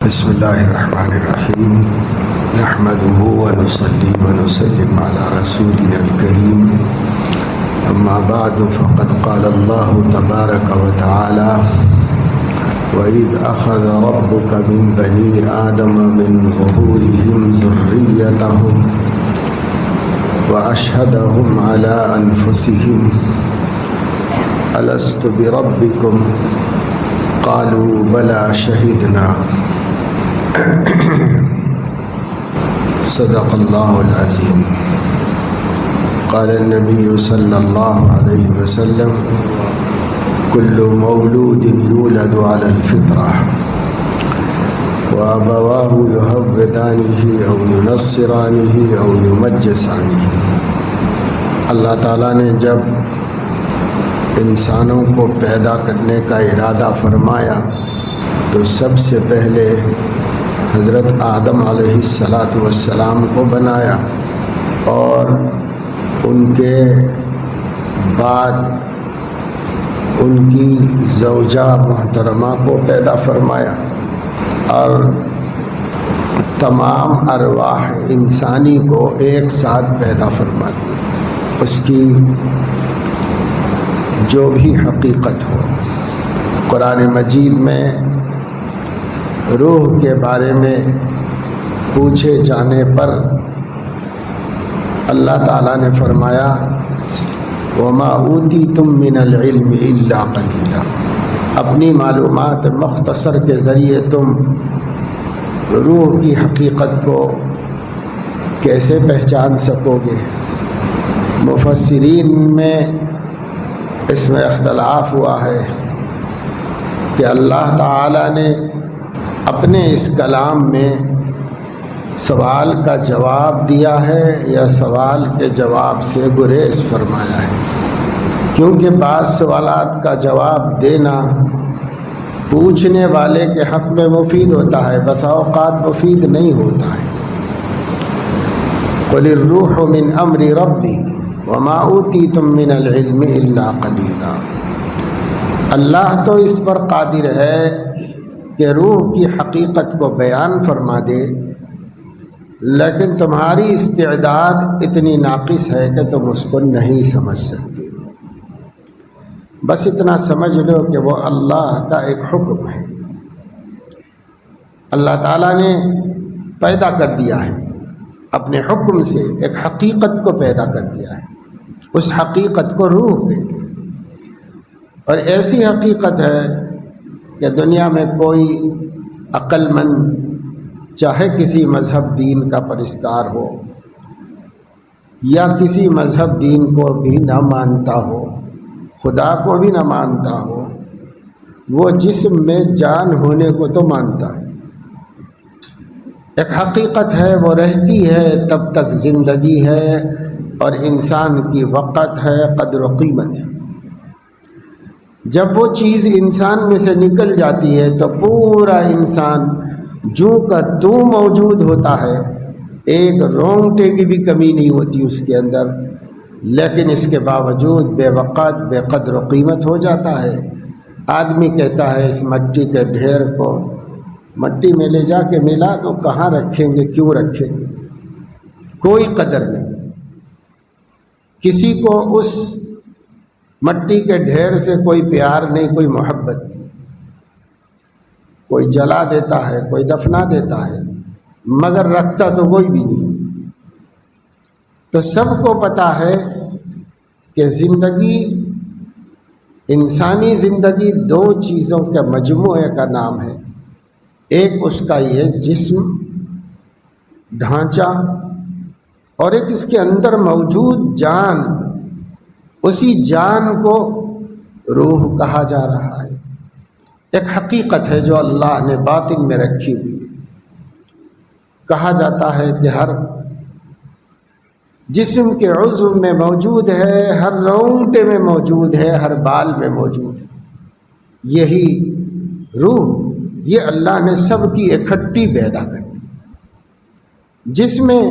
بسم الله الرحمن الرحيم نحمده ونصلي ونسلم على رسولنا الكريم أما بعد فقد قال الله تبارك وتعالى وإذ أخذ ربك من بني آدم من ظهورهم ذريتهم وأشهدهم على أنفسهم ألست بربكم قالوا بلى شهدنا صدق الله العظيم قال النبي صلى الله عليه وسلم كل مولود يولد على الفطرة وأبواه يهودانه أو ينصرانه أو يمجسانه۔ اللہ تعالیٰ نے جب انسانوں کو پیدا کرنے کا ارادہ فرمایا تو سب سے پہلے حضرت آدم علیہ السلام کو بنایا اور ان کے بعد ان کی زوجہ محترمہ کو پیدا فرمایا اور تمام ارواح انسانی کو ایک ساتھ پیدا فرما دی، اس کی جو بھی حقیقت ہو۔ قرآن مجید میں روح کے بارے میں پوچھے جانے پر اللہ تعالیٰ نے فرمایا وَمَا أُوتِيتُم مِّنَ الْعِلْمِ إِلَّا قَلِيلًا۔ اپنی معلومات مختصر کے ذریعے تم روح کی حقیقت کو کیسے پہچان سکو گے؟ مفسرین میں اس میں اختلاف ہوا ہے کہ اللہ تعالیٰ نے اپنے اس کلام میں سوال کا جواب دیا ہے یا سوال کے جواب سے گریز فرمایا ہے، کیونکہ بعض سوالات کا جواب دینا پوچھنے والے کے حق میں مفید ہوتا ہے، بسا اوقات مفید نہیں ہوتا ہے۔ قُلِ الرُّوحُ مِنْ أَمْرِ رَبِّي وَمَا أُوتِيتُم مِّنَ الْعِلْمِ إِلَّا قَلِيلًا۔ اللہ تو اس پر قادر ہے کہ روح کی حقیقت کو بیان فرما دے، لیکن تمہاری استعداد اتنی ناقص ہے کہ تم اس کو نہیں سمجھ سکتے۔ بس اتنا سمجھ لو کہ وہ اللہ کا ایک حکم ہے، اللہ تعالیٰ نے پیدا کر دیا ہے، اپنے حکم سے ایک حقیقت کو پیدا کر دیا ہے، اس حقیقت کو روح کہتے ہیں، اور ایسی حقیقت ہے کہ دنیا میں کوئی عقل مند چاہے کسی مذہب دین کا پرستار ہو یا کسی مذہب دین کو بھی نہ مانتا ہو، خدا کو بھی نہ مانتا ہو، وہ جسم میں جان ہونے کو تو مانتا ہے۔ ایک حقیقت ہے، وہ رہتی ہے تب تک زندگی ہے اور انسان کی وقت ہے، قدر و قیمت ہے۔ جب وہ چیز انسان میں سے نکل جاتی ہے تو پورا انسان جو کا تو موجود ہوتا ہے، ایک رونگٹے کی بھی کمی نہیں ہوتی اس کے اندر، لیکن اس کے باوجود بے وقت بے قدر و قیمت ہو جاتا ہے۔ آدمی کہتا ہے اس مٹی کے ڈھیر کو مٹی میں لے جا کے ملا تو کہاں رکھیں گے، کیوں رکھیں گے، کوئی قدر نہیں۔ کسی کو اس مٹی کے ڈھیر سے کوئی پیار نہیں، کوئی محبت نہیں، کوئی جلا دیتا ہے، کوئی دفنا دیتا ہے، مگر رکھتا تو کوئی بھی نہیں۔ تو سب کو پتہ ہے کہ زندگی، انسانی زندگی دو چیزوں کے مجموعے کا نام ہے، ایک اس کا یہ جسم ڈھانچہ اور ایک اس کے اندر موجود جان، اسی جان کو روح کہا جا رہا ہے۔ ایک حقیقت ہے جو اللہ نے باطن میں رکھی ہوئی ہے۔ کہا جاتا ہے کہ ہر جسم کے عضو میں موجود ہے، ہر رونگٹے میں موجود ہے، ہر بال میں موجود ہے۔ یہی روح، یہ اللہ نے سب کی اکٹھی پیدا کر دی، جس میں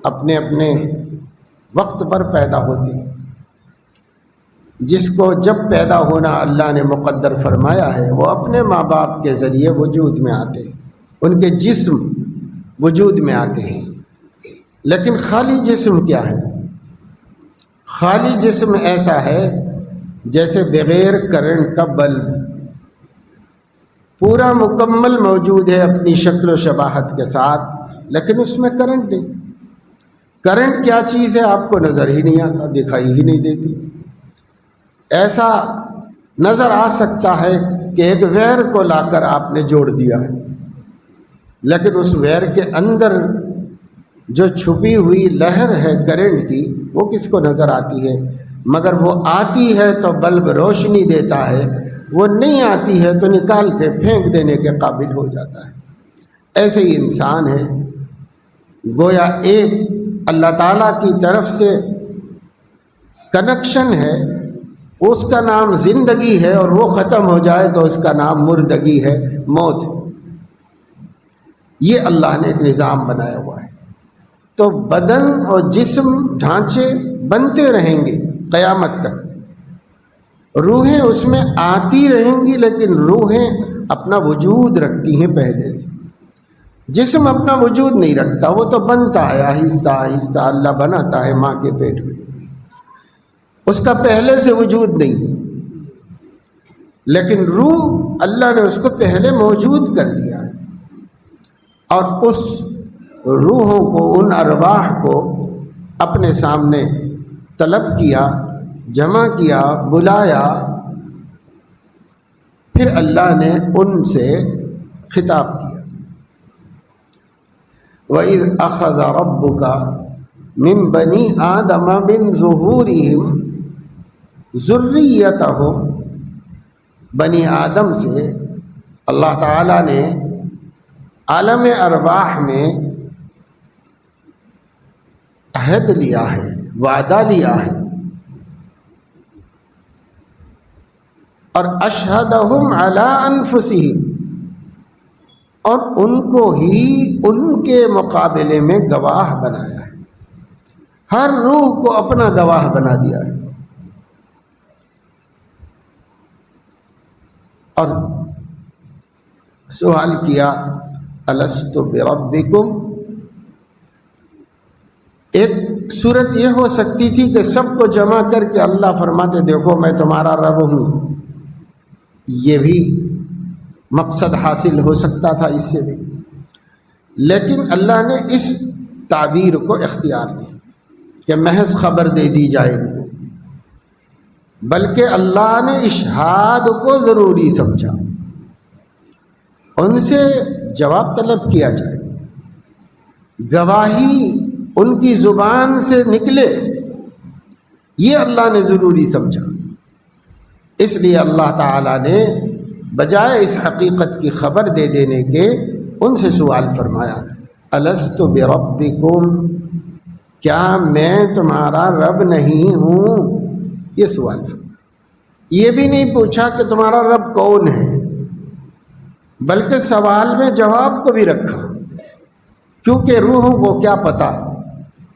اپنے اپنے وقت پر پیدا ہوتی ہے، جس کو جب پیدا ہونا اللہ نے مقدر فرمایا ہے وہ اپنے ماں باپ کے ذریعے وجود میں آتے ہیں۔ ان کے جسم وجود میں آتے ہیں، لیکن خالی جسم کیا ہے؟ خالی جسم ایسا ہے جیسے بغیر کرنٹ کا بلب، پورا مکمل موجود ہے اپنی شکل و شباہت کے ساتھ، لیکن اس میں کرنٹ نہیں۔ کرنٹ کیا چیز ہے آپ کو نظر ہی نہیں آتا، دکھائی ہی نہیں دیتی۔ ایسا نظر آ سکتا ہے کہ ایک وائر کو لا کر آپ نے جوڑ دیا ہے، لیکن اس وائر کے اندر جو چھپی ہوئی لہر ہے کرنٹ کی، وہ کس کو نظر آتی ہے؟ مگر وہ آتی ہے تو بلب روشنی دیتا ہے، وہ نہیں آتی ہے تو نکال کے پھینک دینے کے قابل ہو جاتا ہے۔ ایسے ہی انسان ہے، گویا ایک اللہ تعالیٰ کی طرف سے کنیکشن ہے، اس کا نام زندگی ہے، اور وہ ختم ہو جائے تو اس کا نام مردگی ہے، موت ہے۔ یہ اللہ نے ایک نظام بنایا ہوا ہے۔ تو بدن اور جسم ڈھانچے بنتے رہیں گے قیامت تک، روحیں اس میں آتی رہیں گی، لیکن روحیں اپنا وجود رکھتی ہیں پہلے سے۔ جسم اپنا وجود نہیں رکھتا، وہ تو بنتا ہے آہستہ آہستہ، اللہ بناتا ہے ماں کے پیٹ میں، اس کا پہلے سے وجود نہیں، لیکن روح اللہ نے اس کو پہلے موجود کر دیا ہے، اور اس روحوں کو، ان ارواح کو اپنے سامنے طلب کیا، جمع کیا، بلایا، پھر اللہ نے ان سے خطاب کیا۔ وَإِذْ أَخَذَ رَبُّكَ مِن بَنِي آدَمَ مِن ظُهُورِهِمْ ذُرِّيَّتَهُمْ، بنی آدم سے اللہ تعالیٰ نے عالم ارواح میں عہد لیا ہے، وعدہ لیا ہے، اور اشہدہم علی انفسہم، اور ان کو ہی ان کے مقابلے میں گواہ بنایا ہے، ہر روح کو اپنا گواہ بنا دیا ہے۔ اور سوال کیا الست بربکم، ایک صورت یہ ہو سکتی تھی کہ سب کو جمع کر کے اللہ فرماتے دیکھو میں تمہارا رب ہوں، یہ بھی مقصد حاصل ہو سکتا تھا اس سے بھی، لیکن اللہ نے اس تعبیر کو اختیار نہیں کہ محض خبر دے دی جائے ان کو، بلکہ اللہ نے اشہاد کو ضروری سمجھا، ان سے جواب طلب کیا جائے، گواہی ان کی زبان سے نکلے، یہ اللہ نے ضروری سمجھا۔ اس لیے اللہ تعالیٰ نے بجائے اس حقیقت کی خبر دے دینے کے ان سے سوال فرمایا الست بربکم، کیا میں تمہارا رب نہیں ہوں؟ یہ سوال فرمایا۔ یہ بھی نہیں پوچھا کہ تمہارا رب کون ہے، بلکہ سوال میں جواب کو بھی رکھا، کیونکہ روحوں کو کیا پتا،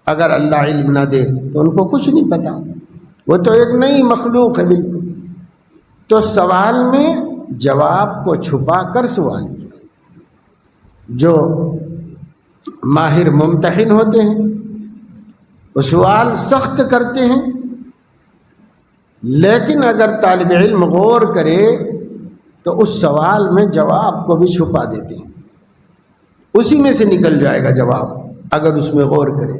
اگر اللہ علم نہ دے تو ان کو کچھ نہیں پتا، وہ تو ایک نئی مخلوق ہے بالکل۔ تو سوال میں جواب کو چھپا کر سوال کیا۔ جو ماہر ممتحن ہوتے ہیں وہ سوال سخت کرتے ہیں، لیکن اگر طالب علم غور کرے تو اس سوال میں جواب کو بھی چھپا دیتے ہیں، اسی میں سے نکل جائے گا جواب اگر اس میں غور کرے،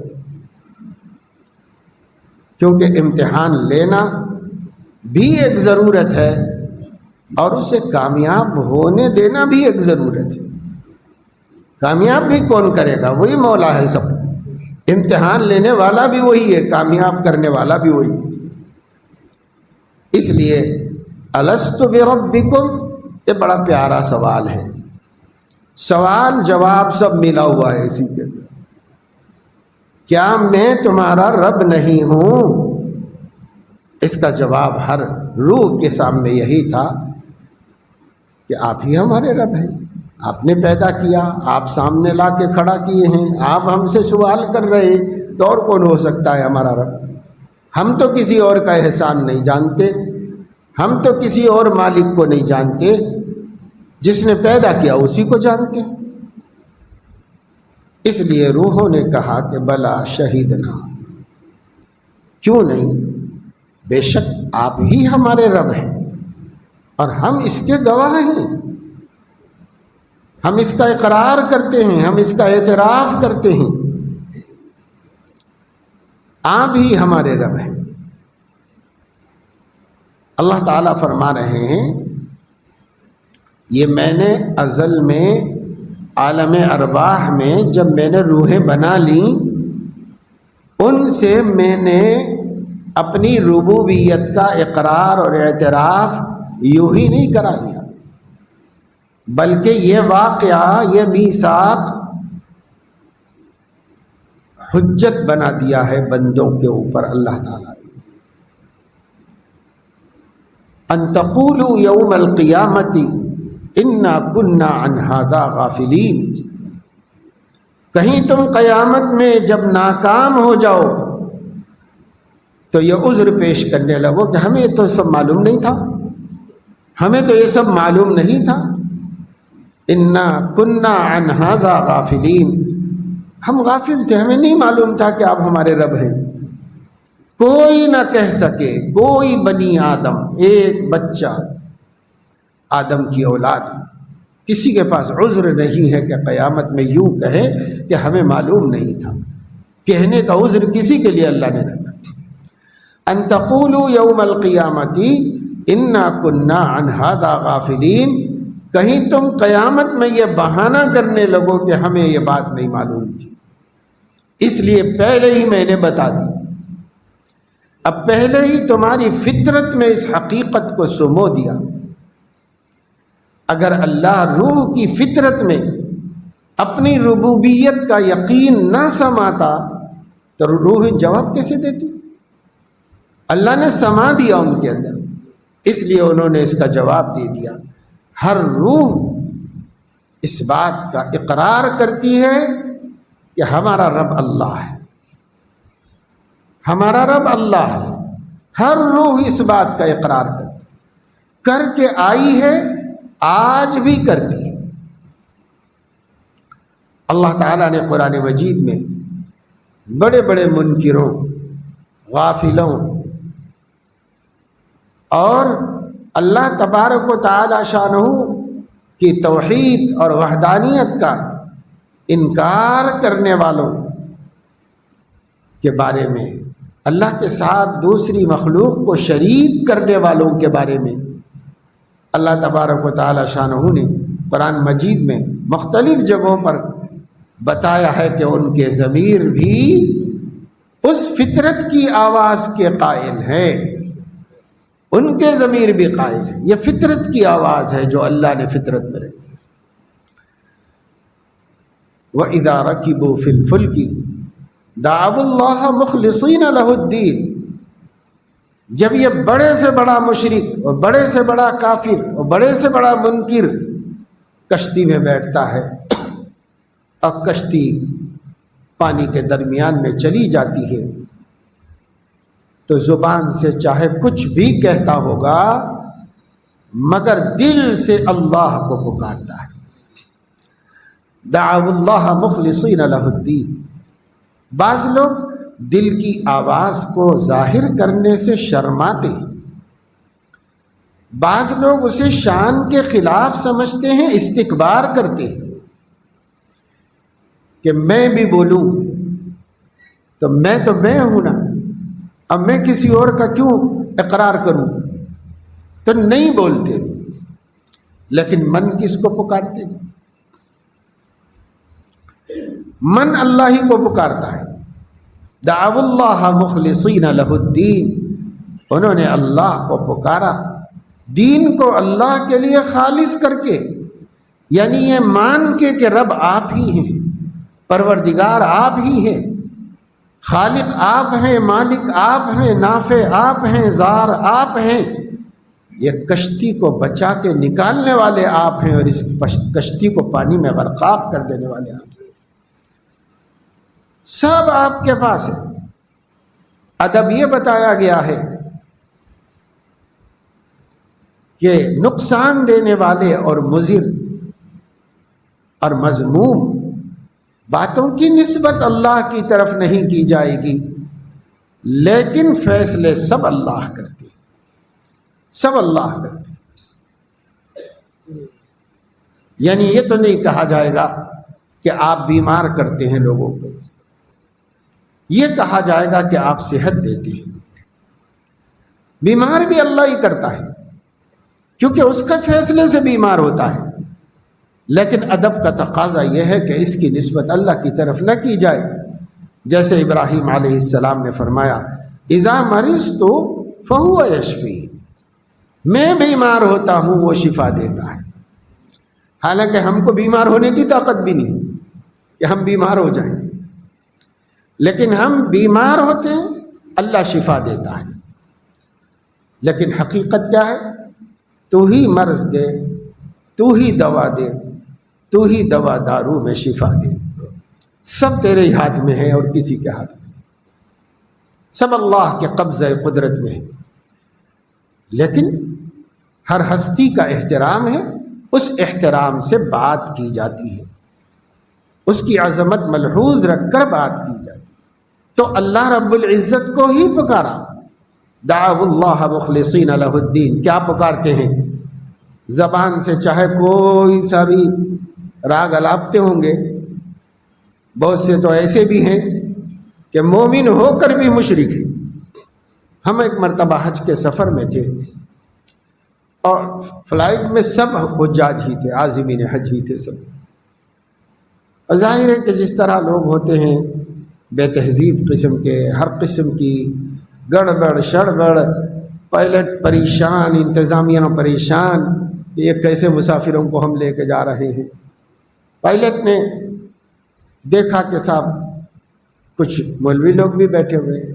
کیونکہ امتحان لینا بھی ایک ضرورت ہے اور اسے کامیاب ہونے دینا بھی ایک ضرورت ہے۔ کامیاب بھی کون کرے گا؟ وہی مولا ہے سب، امتحان لینے والا بھی وہی ہے، کامیاب کرنے والا بھی وہی ہے۔ اس لیے الست بربکم یہ بڑا پیارا سوال ہے، سوال جواب سب ملا ہوا ہے اسی کے اندر۔ کیا میں تمہارا رب نہیں ہوں؟ اس کا جواب ہر روح کے سامنے یہی تھا کہ آپ ہی ہمارے رب ہیں، آپ نے پیدا کیا، آپ سامنے لا کے کھڑا کیے ہیں، آپ ہم سے سوال کر رہے ہیں، تو اور کون ہو سکتا ہے ہمارا رب؟ ہم تو کسی اور کا احسان نہیں جانتے، ہم تو کسی اور مالک کو نہیں جانتے، جس نے پیدا کیا اسی کو جانتے۔ اس لیے روحوں نے کہا کہ بلا شہیدنا، کیوں نہیں، بے شک آپ ہی ہمارے رب ہیں اور ہم اس کے گواہ ہیں، ہم اس کا اقرار کرتے ہیں، ہم اس کا اعتراف کرتے ہیں، آپ ہی ہمارے رب ہیں۔ اللہ تعالیٰ فرما رہے ہیں یہ میں نے ازل میں عالم ارواح میں جب میں نے روحیں بنا لیں ان سے میں نے اپنی ربوبیت کا اقرار اور اعتراف یوں ہی نہیں کرا دیا، بلکہ یہ واقعہ، یہ میثاق حجت بنا دیا ہے بندوں کے اوپر اللہ تعالیٰ نے، ان تقولوا یوم القیامت انا کنا عن ھذا غافلین، کہیں تم قیامت میں جب ناکام ہو جاؤ تو یہ عذر پیش کرنے لگو کہ ہمیں تو سب معلوم نہیں تھا، ہمیں تو یہ سب معلوم نہیں تھا، انا کنا عن ھذا غافلین، ہم غافل تھے، ہمیں نہیں معلوم تھا کہ آپ ہمارے رب ہیں۔ کوئی نہ کہہ سکے، کوئی بنی آدم، ایک بچہ آدم کی اولاد میں کسی کے پاس عذر نہیں ہے کہ قیامت میں یوں کہے کہ ہمیں معلوم نہیں تھا، کہنے کا عذر کسی کے لیے اللہ نے رکھا۔ ان تقولوا یوم القیامت انا کنا عن ھذا غافلین، کہیں تم قیامت میں یہ بہانہ کرنے لگو کہ ہمیں یہ بات نہیں معلوم تھی، اس لیے پہلے ہی میں نے بتا دی، اب پہلے ہی تمہاری فطرت میں اس حقیقت کو سمو دیا۔ اگر اللہ روح کی فطرت میں اپنی ربوبیت کا یقین نہ سماتا تو روح جواب کیسے دیتی؟ اللہ نے سما دیا ان کے اندر، اس لیے انہوں نے اس کا جواب دے دیا۔ ہر روح اس بات کا اقرار کرتی ہے کہ ہمارا رب اللہ ہے، ہمارا رب اللہ ہے، ہر روح اس بات کا اقرار کرتی، کر کے آئی ہے، آج بھی کرتی ہے۔ اللہ تعالیٰ نے قرآن مجید میں بڑے بڑے منکروں، غافلوں اور اللہ تبارک و تعالی شانہ کی توحید اور وحدانیت کا انکار کرنے والوں کے بارے میں، اللہ کے ساتھ دوسری مخلوق کو شریک کرنے والوں کے بارے میں اللہ تبارک و تعالی شانہ نے قرآن مجید میں مختلف جگہوں پر بتایا ہے کہ ان کے ضمیر بھی اس فطرت کی آواز کے قائل ہے، ان کے ضمیر بھی قائل ہے، یہ فطرت کی آواز ہے جو اللہ نے فطرت میں رکھی۔ وَإِذَا رَكِبُوا فِي الْفُلْكِ دَعَوُا اللَّهَ مُخْلِصِينَ لَهُ الدِّينَ، جب یہ بڑے سے بڑا مشرک اور بڑے سے بڑا کافر اور بڑے سے بڑا منکر کشتی میں بیٹھتا ہے اور کشتی پانی کے درمیان میں چلی جاتی ہے تو زبان سے چاہے کچھ بھی کہتا ہوگا مگر دل سے اللہ کو پکارتا ہے۔ دعوا اللہ مخلصین لہ الدین، بعض لوگ دل کی آواز کو ظاہر کرنے سے شرماتے ہیں، بعض لوگ اسے شان کے خلاف سمجھتے ہیں، استکبار کرتے ہیں کہ میں بھی بولوں تو میں ہوں نا، اب میں کسی اور کا کیوں اقرار کروں، تو نہیں بولتے، لیکن من کس کو پکارتے؟ من اللہ ہی کو پکارتا ہے۔ دعوا اللہ مخلصین لہ الدین، انہوں نے اللہ کو پکارا، دین کو اللہ کے لیے خالص کر کے، یعنی یہ مان کے کہ رب آپ ہی ہیں، پروردگار آپ ہی ہیں، خالق آپ ہیں، مالک آپ ہیں، نافع آپ ہیں، زار آپ ہیں، یہ کشتی کو بچا کے نکالنے والے آپ ہیں اور اس کشتی کو پانی میں غرقاب کر دینے والے آپ ہیں، سب آپ کے پاس ہے۔ ادب یہ بتایا گیا ہے کہ نقصان دینے والے اور مضر اور مذموم باتوں کی نسبت اللہ کی طرف نہیں کی جائے گی، لیکن فیصلے سب اللہ کرتے ہیں، سب اللہ کرتے ہیں۔ یعنی یہ تو نہیں کہا جائے گا کہ آپ بیمار کرتے ہیں لوگوں کو، یہ کہا جائے گا کہ آپ صحت دیتے ہیں۔ بیمار بھی اللہ ہی کرتا ہے، کیونکہ اس کا فیصلے سے بیمار ہوتا ہے، لیکن ادب کا تقاضا یہ ہے کہ اس کی نسبت اللہ کی طرف نہ کی جائے۔ جیسے ابراہیم علیہ السلام نے فرمایا اذا مرضت فہو یشفی، میں بیمار ہوتا ہوں وہ شفا دیتا ہے۔ حالانکہ ہم کو بیمار ہونے کی طاقت بھی نہیں کہ ہم بیمار ہو جائیں، لیکن ہم بیمار ہوتے ہیں، اللہ شفا دیتا ہے۔ لیکن حقیقت کیا ہے؟ تو ہی مرض دے، تو ہی دوا دے، تو ہی دوا دارو میں شفا دے۔ سب تیرے ہی ہاتھ میں ہے اور کسی کے ہاتھ میں نہیں، سب اللہ کے قبضہ قدرت میں ہے۔ لیکن ہر ہستی کا احترام ہے، اس احترام سے بات کی جاتی ہے، اس کی عظمت ملحوظ رکھ کر بات کی جاتی ہے۔ تو اللہ رب العزت کو ہی پکارا، دعوا اللہ مخلصین لہ الدین۔ کیا پکارتے ہیں؟ زبان سے چاہے کوئی سا بھی راگ الاپتے ہوں گے، بہت سے تو ایسے بھی ہیں کہ مومن ہو کر بھی مشرک ہیں۔ ہم ایک مرتبہ حج کے سفر میں تھے اور فلائٹ میں سب حجاج ہی تھے، عازمین حج ہی تھے سب۔ اور ظاہر ہے کہ جس طرح لوگ ہوتے ہیں بے تہذیب قسم کے، ہر قسم کی گڑبڑ شڑبڑ، پائلٹ پریشان، انتظامیہ پریشان، یہ کیسے مسافروں کو ہم لے کے جا رہے ہیں۔ پائلٹ نے دیکھا کہ صاحب کچھ مولوی لوگ بھی بیٹھے ہوئے ہیں،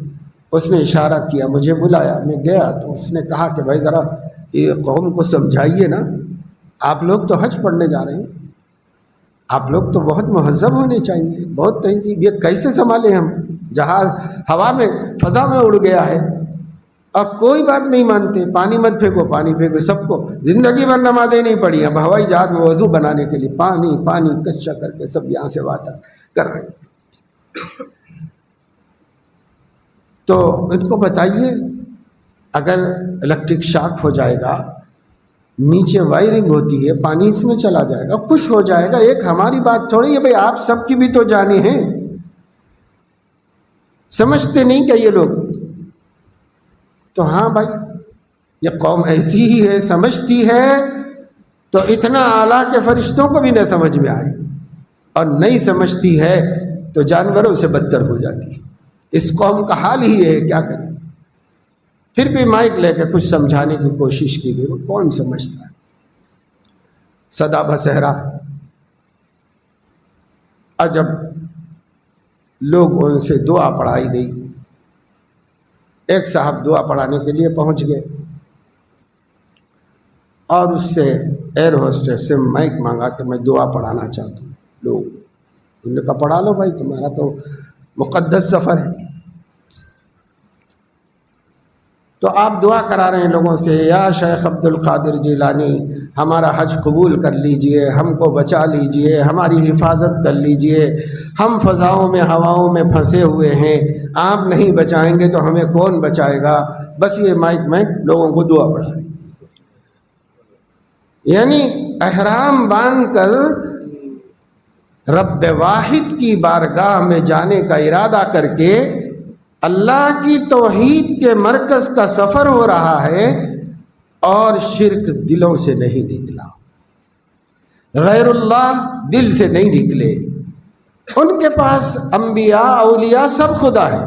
اس نے اشارہ کیا، مجھے بلایا، میں گیا تو اس نے کہا کہ بھائی ذرا یہ قوم کو سمجھائیے نا، آپ لوگ تو حج پڑھنے جا رہے ہیں، آپ لوگ تو بہت مہذب ہونے چاہیے، بہت تہذیب، یہ کیسے سنبھالیں ہم؟ جہاز ہوا میں فضا میں اڑ گیا ہے اور کوئی بات نہیں مانتے، پانی مت پھینکو، پانی پھینکو، سب کو زندگی بھر نمازیں نہیں پڑھی، اب ہوائی جہاز میں وضو بنانے کے لیے پانی پانی کچا کر کے سب یہاں سے وہاں تک کر رہے ہیں۔ تو ان کو بتائیے اگر الیکٹرک شاک ہو جائے گا، نیچے وائرنگ ہوتی ہے، پانی اس میں چلا جائے گا، کچھ ہو جائے گا، ایک ہماری بات تھوڑی ہے، بھائی آپ سب کی بھی تو جانیں ہیں۔ سمجھتے نہیں کہ یہ لوگ تو ہاں بھائی یہ قوم ایسی ہی ہے، سمجھتی ہے تو اتنا اعلیٰ کہ فرشتوں کو بھی نہ سمجھ میں آئے، اور نہیں سمجھتی ہے تو جانوروں سے بدتر ہو جاتی ہے۔ اس قوم کا حال ہی ہے، کیا کریں؟ پھر بھی مائک لے کے کچھ سمجھانے کی کوشش کی گئی، وہ کون سمجھتا ہے؟ سدا بسہرا۔ اور جب لوگ ان سے دعا پڑھائی گئی، ایک صاحب دعا پڑھانے کے لیے پہنچ گئے اور اس سے ایئر ہوسٹس سے مائک مانگا کہ میں دعا پڑھانا چاہتا ہوں۔ لوگ انہوں نے کہا پڑھا لو بھائی، تمہارا تو مقدس سفر ہے۔ تو آپ دعا کرا رہے ہیں لوگوں سے، یا شیخ عبد القادر جیلانی ہمارا حج قبول کر لیجئے، ہم کو بچا لیجئے، ہماری حفاظت کر لیجئے، ہم فضاؤں میں ہواؤں میں پھنسے ہوئے ہیں، آپ نہیں بچائیں گے تو ہمیں کون بچائے گا؟ بس یہ مائک میں لوگوں کو دعا پڑھا رہے، یعنی احرام باندھ کر رب واحد کی بارگاہ میں جانے کا ارادہ کر کے اللہ کی توحید کے مرکز کا سفر ہو رہا ہے، اور شرک دلوں سے نہیں نکلا، غیر اللہ دل سے نہیں نکلے۔ ان کے پاس انبیاء اولیاء سب خدا ہے،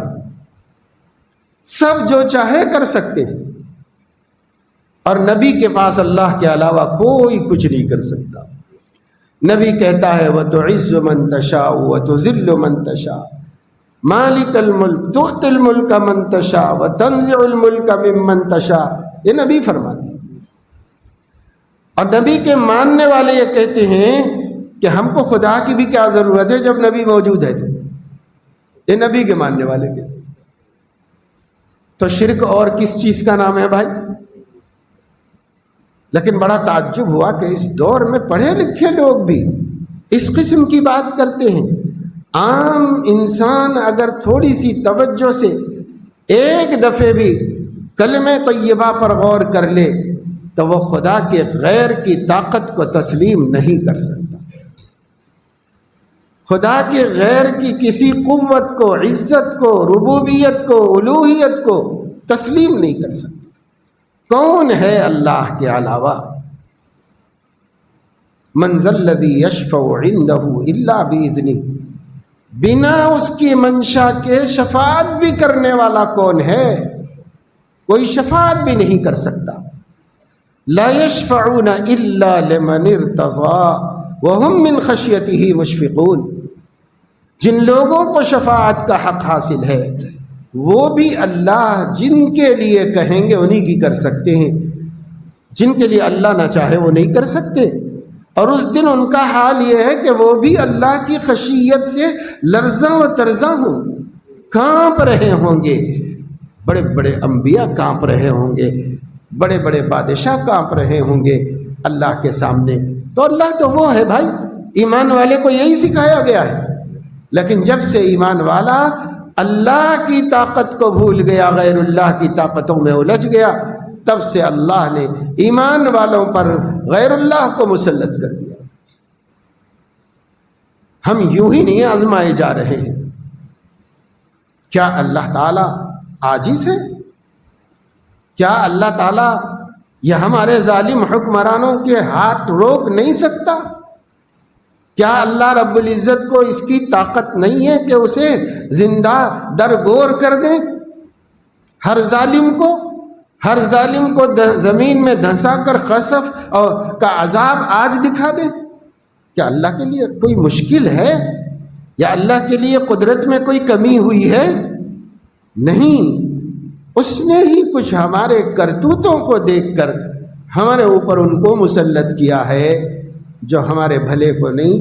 سب جو چاہے کر سکتے ہیں، اور نبی کے پاس اللہ کے علاوہ کوئی کچھ نہیں کر سکتا۔ نبی کہتا ہے وَتُعِزُّ مَن تَشَاءُ وَتُذِلُّ مَن تَشَاءُ مالک الملک تؤتی الملک من تشاء وتنزع الملک ممن تشاء، یہ نبی فرماتے ہیں۔ اور نبی کے ماننے والے یہ کہتے ہیں کہ ہم کو خدا کی بھی کیا ضرورت ہے جب نبی موجود ہے؟ یہ نبی کے ماننے والے کہتے ہیں۔ تو شرک اور کس چیز کا نام ہے بھائی؟ لیکن بڑا تعجب ہوا کہ اس دور میں پڑھے لکھے لوگ بھی اس قسم کی بات کرتے ہیں، عام انسان اگر تھوڑی سی توجہ سے ایک دفعے بھی کلمہ طیبہ پر غور کر لے تو وہ خدا کے غیر کی طاقت کو تسلیم نہیں کر سکتا، خدا کے غیر کی کسی قوت کو، عزت کو، ربوبیت کو، الوہیت کو تسلیم نہیں کر سکتا۔ کون ہے اللہ کے علاوہ؟ من ذا الذی یشفع عندہ الا باذنہ، بنا اس کی منشا کے شفاعت بھی کرنے والا کون ہے؟ کوئی شفاعت بھی نہیں کر سکتا۔ لا یشفعون الا لمن ارتضى وهم من خشیتہ مشفقون، جن لوگوں کو شفاعت کا حق حاصل ہے وہ بھی اللہ جن کے لیے کہیں گے انہی کی کر سکتے ہیں، جن کے لیے اللہ نہ چاہے وہ نہیں کر سکتے۔ اور اس دن ان کا حال یہ ہے کہ وہ بھی اللہ کی خشیت سے لرزاں و ترزاں ہوں، کانپ رہے ہوں گے۔ بڑے بڑے انبیاء کانپ رہے ہوں گے، بڑے بڑے بادشاہ کانپ رہے ہوں گے اللہ کے سامنے۔ تو اللہ تو وہ ہے بھائی، ایمان والے کو یہی سکھایا گیا ہے۔ لیکن جب سے ایمان والا اللہ کی طاقت کو بھول گیا، غیر اللہ کی طاقتوں میں الجھ گیا، تب سے اللہ نے ایمان والوں پر غیر اللہ کو مسلط کر دیا۔ ہم یوں ہی نہیں آزمائے جا رہے ہیں۔ کیا اللہ تعالیٰ عاجز ہے؟ کیا اللہ تعالیٰ یا ہمارے ظالم حکمرانوں کے ہاتھ روک نہیں سکتا؟ کیا اللہ رب العزت کو اس کی طاقت نہیں ہے کہ اسے زندہ درگور کر دیں؟ ہر ظالم کو زمین میں دھنسا کر خسف کا عذاب آج دکھا دیں؟ کیا اللہ کے لیے کوئی مشکل ہے؟ یا اللہ کے لیے قدرت میں کوئی کمی ہوئی ہے؟ نہیں، اس نے ہی کچھ ہمارے کرتوتوں کو دیکھ کر ہمارے اوپر ان کو مسلط کیا ہے جو ہمارے بھلے کو نہیں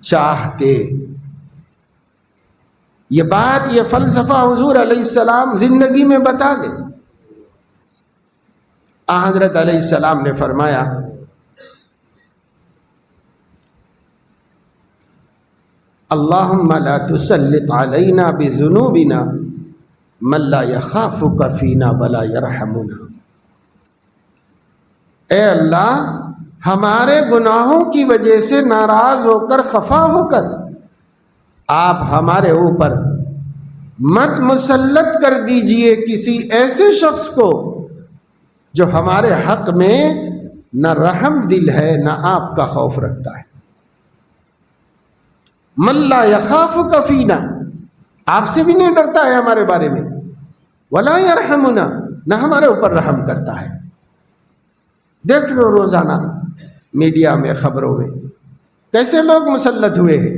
چاہتے۔ یہ بات، یہ فلسفہ حضور علیہ السلام زندگی میں بتا گئے۔ حضرت علیہ السلام نے فرمایا، اللہم لا تسلط علینا بذنوبنا من لا یخافک فینا ولا یرحمنا۔ اے اللہ، ہمارے گناہوں کی وجہ سے ناراض ہو کر، خفا ہو کر آپ ہمارے اوپر مت مسلط کر دیجئے کسی ایسے شخص کو جو ہمارے حق میں نہ رحم دل ہے نہ آپ کا خوف رکھتا ہے۔ من لا یخافک فینا، آپ سے بھی نہیں ڈرتا ہے ہمارے بارے میں، ولا یرحمنا، نہ ہمارے اوپر رحم کرتا ہے۔ دیکھ لو روزانہ میڈیا میں، خبروں میں کیسے لوگ مسلط ہوئے ہیں۔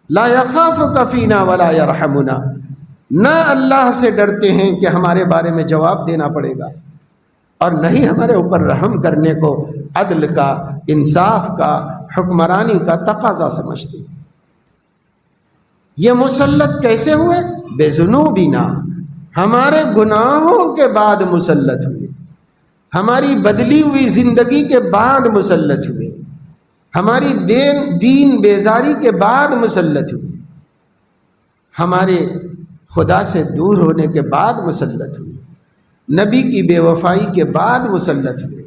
لا یخافک فینا ولا یرحمنا، نہ اللہ سے ڈرتے ہیں کہ ہمارے بارے میں جواب دینا پڑے گا، اور نہ ہی ہمارے اوپر رحم کرنے کو عدل کا، انصاف کا، حکمرانی کا تقاضا سمجھتے ہیں۔ یہ مسلط کیسے ہوئے؟ بے ذنوبنا، ہمارے گناہوں کے بعد مسلط ہوئے، ہماری بدلی ہوئی زندگی کے بعد مسلط ہوئے، ہماری دین بیزاری کے بعد مسلط ہوئے، ہمارے خدا سے دور ہونے کے بعد مسلط ہوئے، نبی کی بے وفائی کے بعد مسلط ہوئے،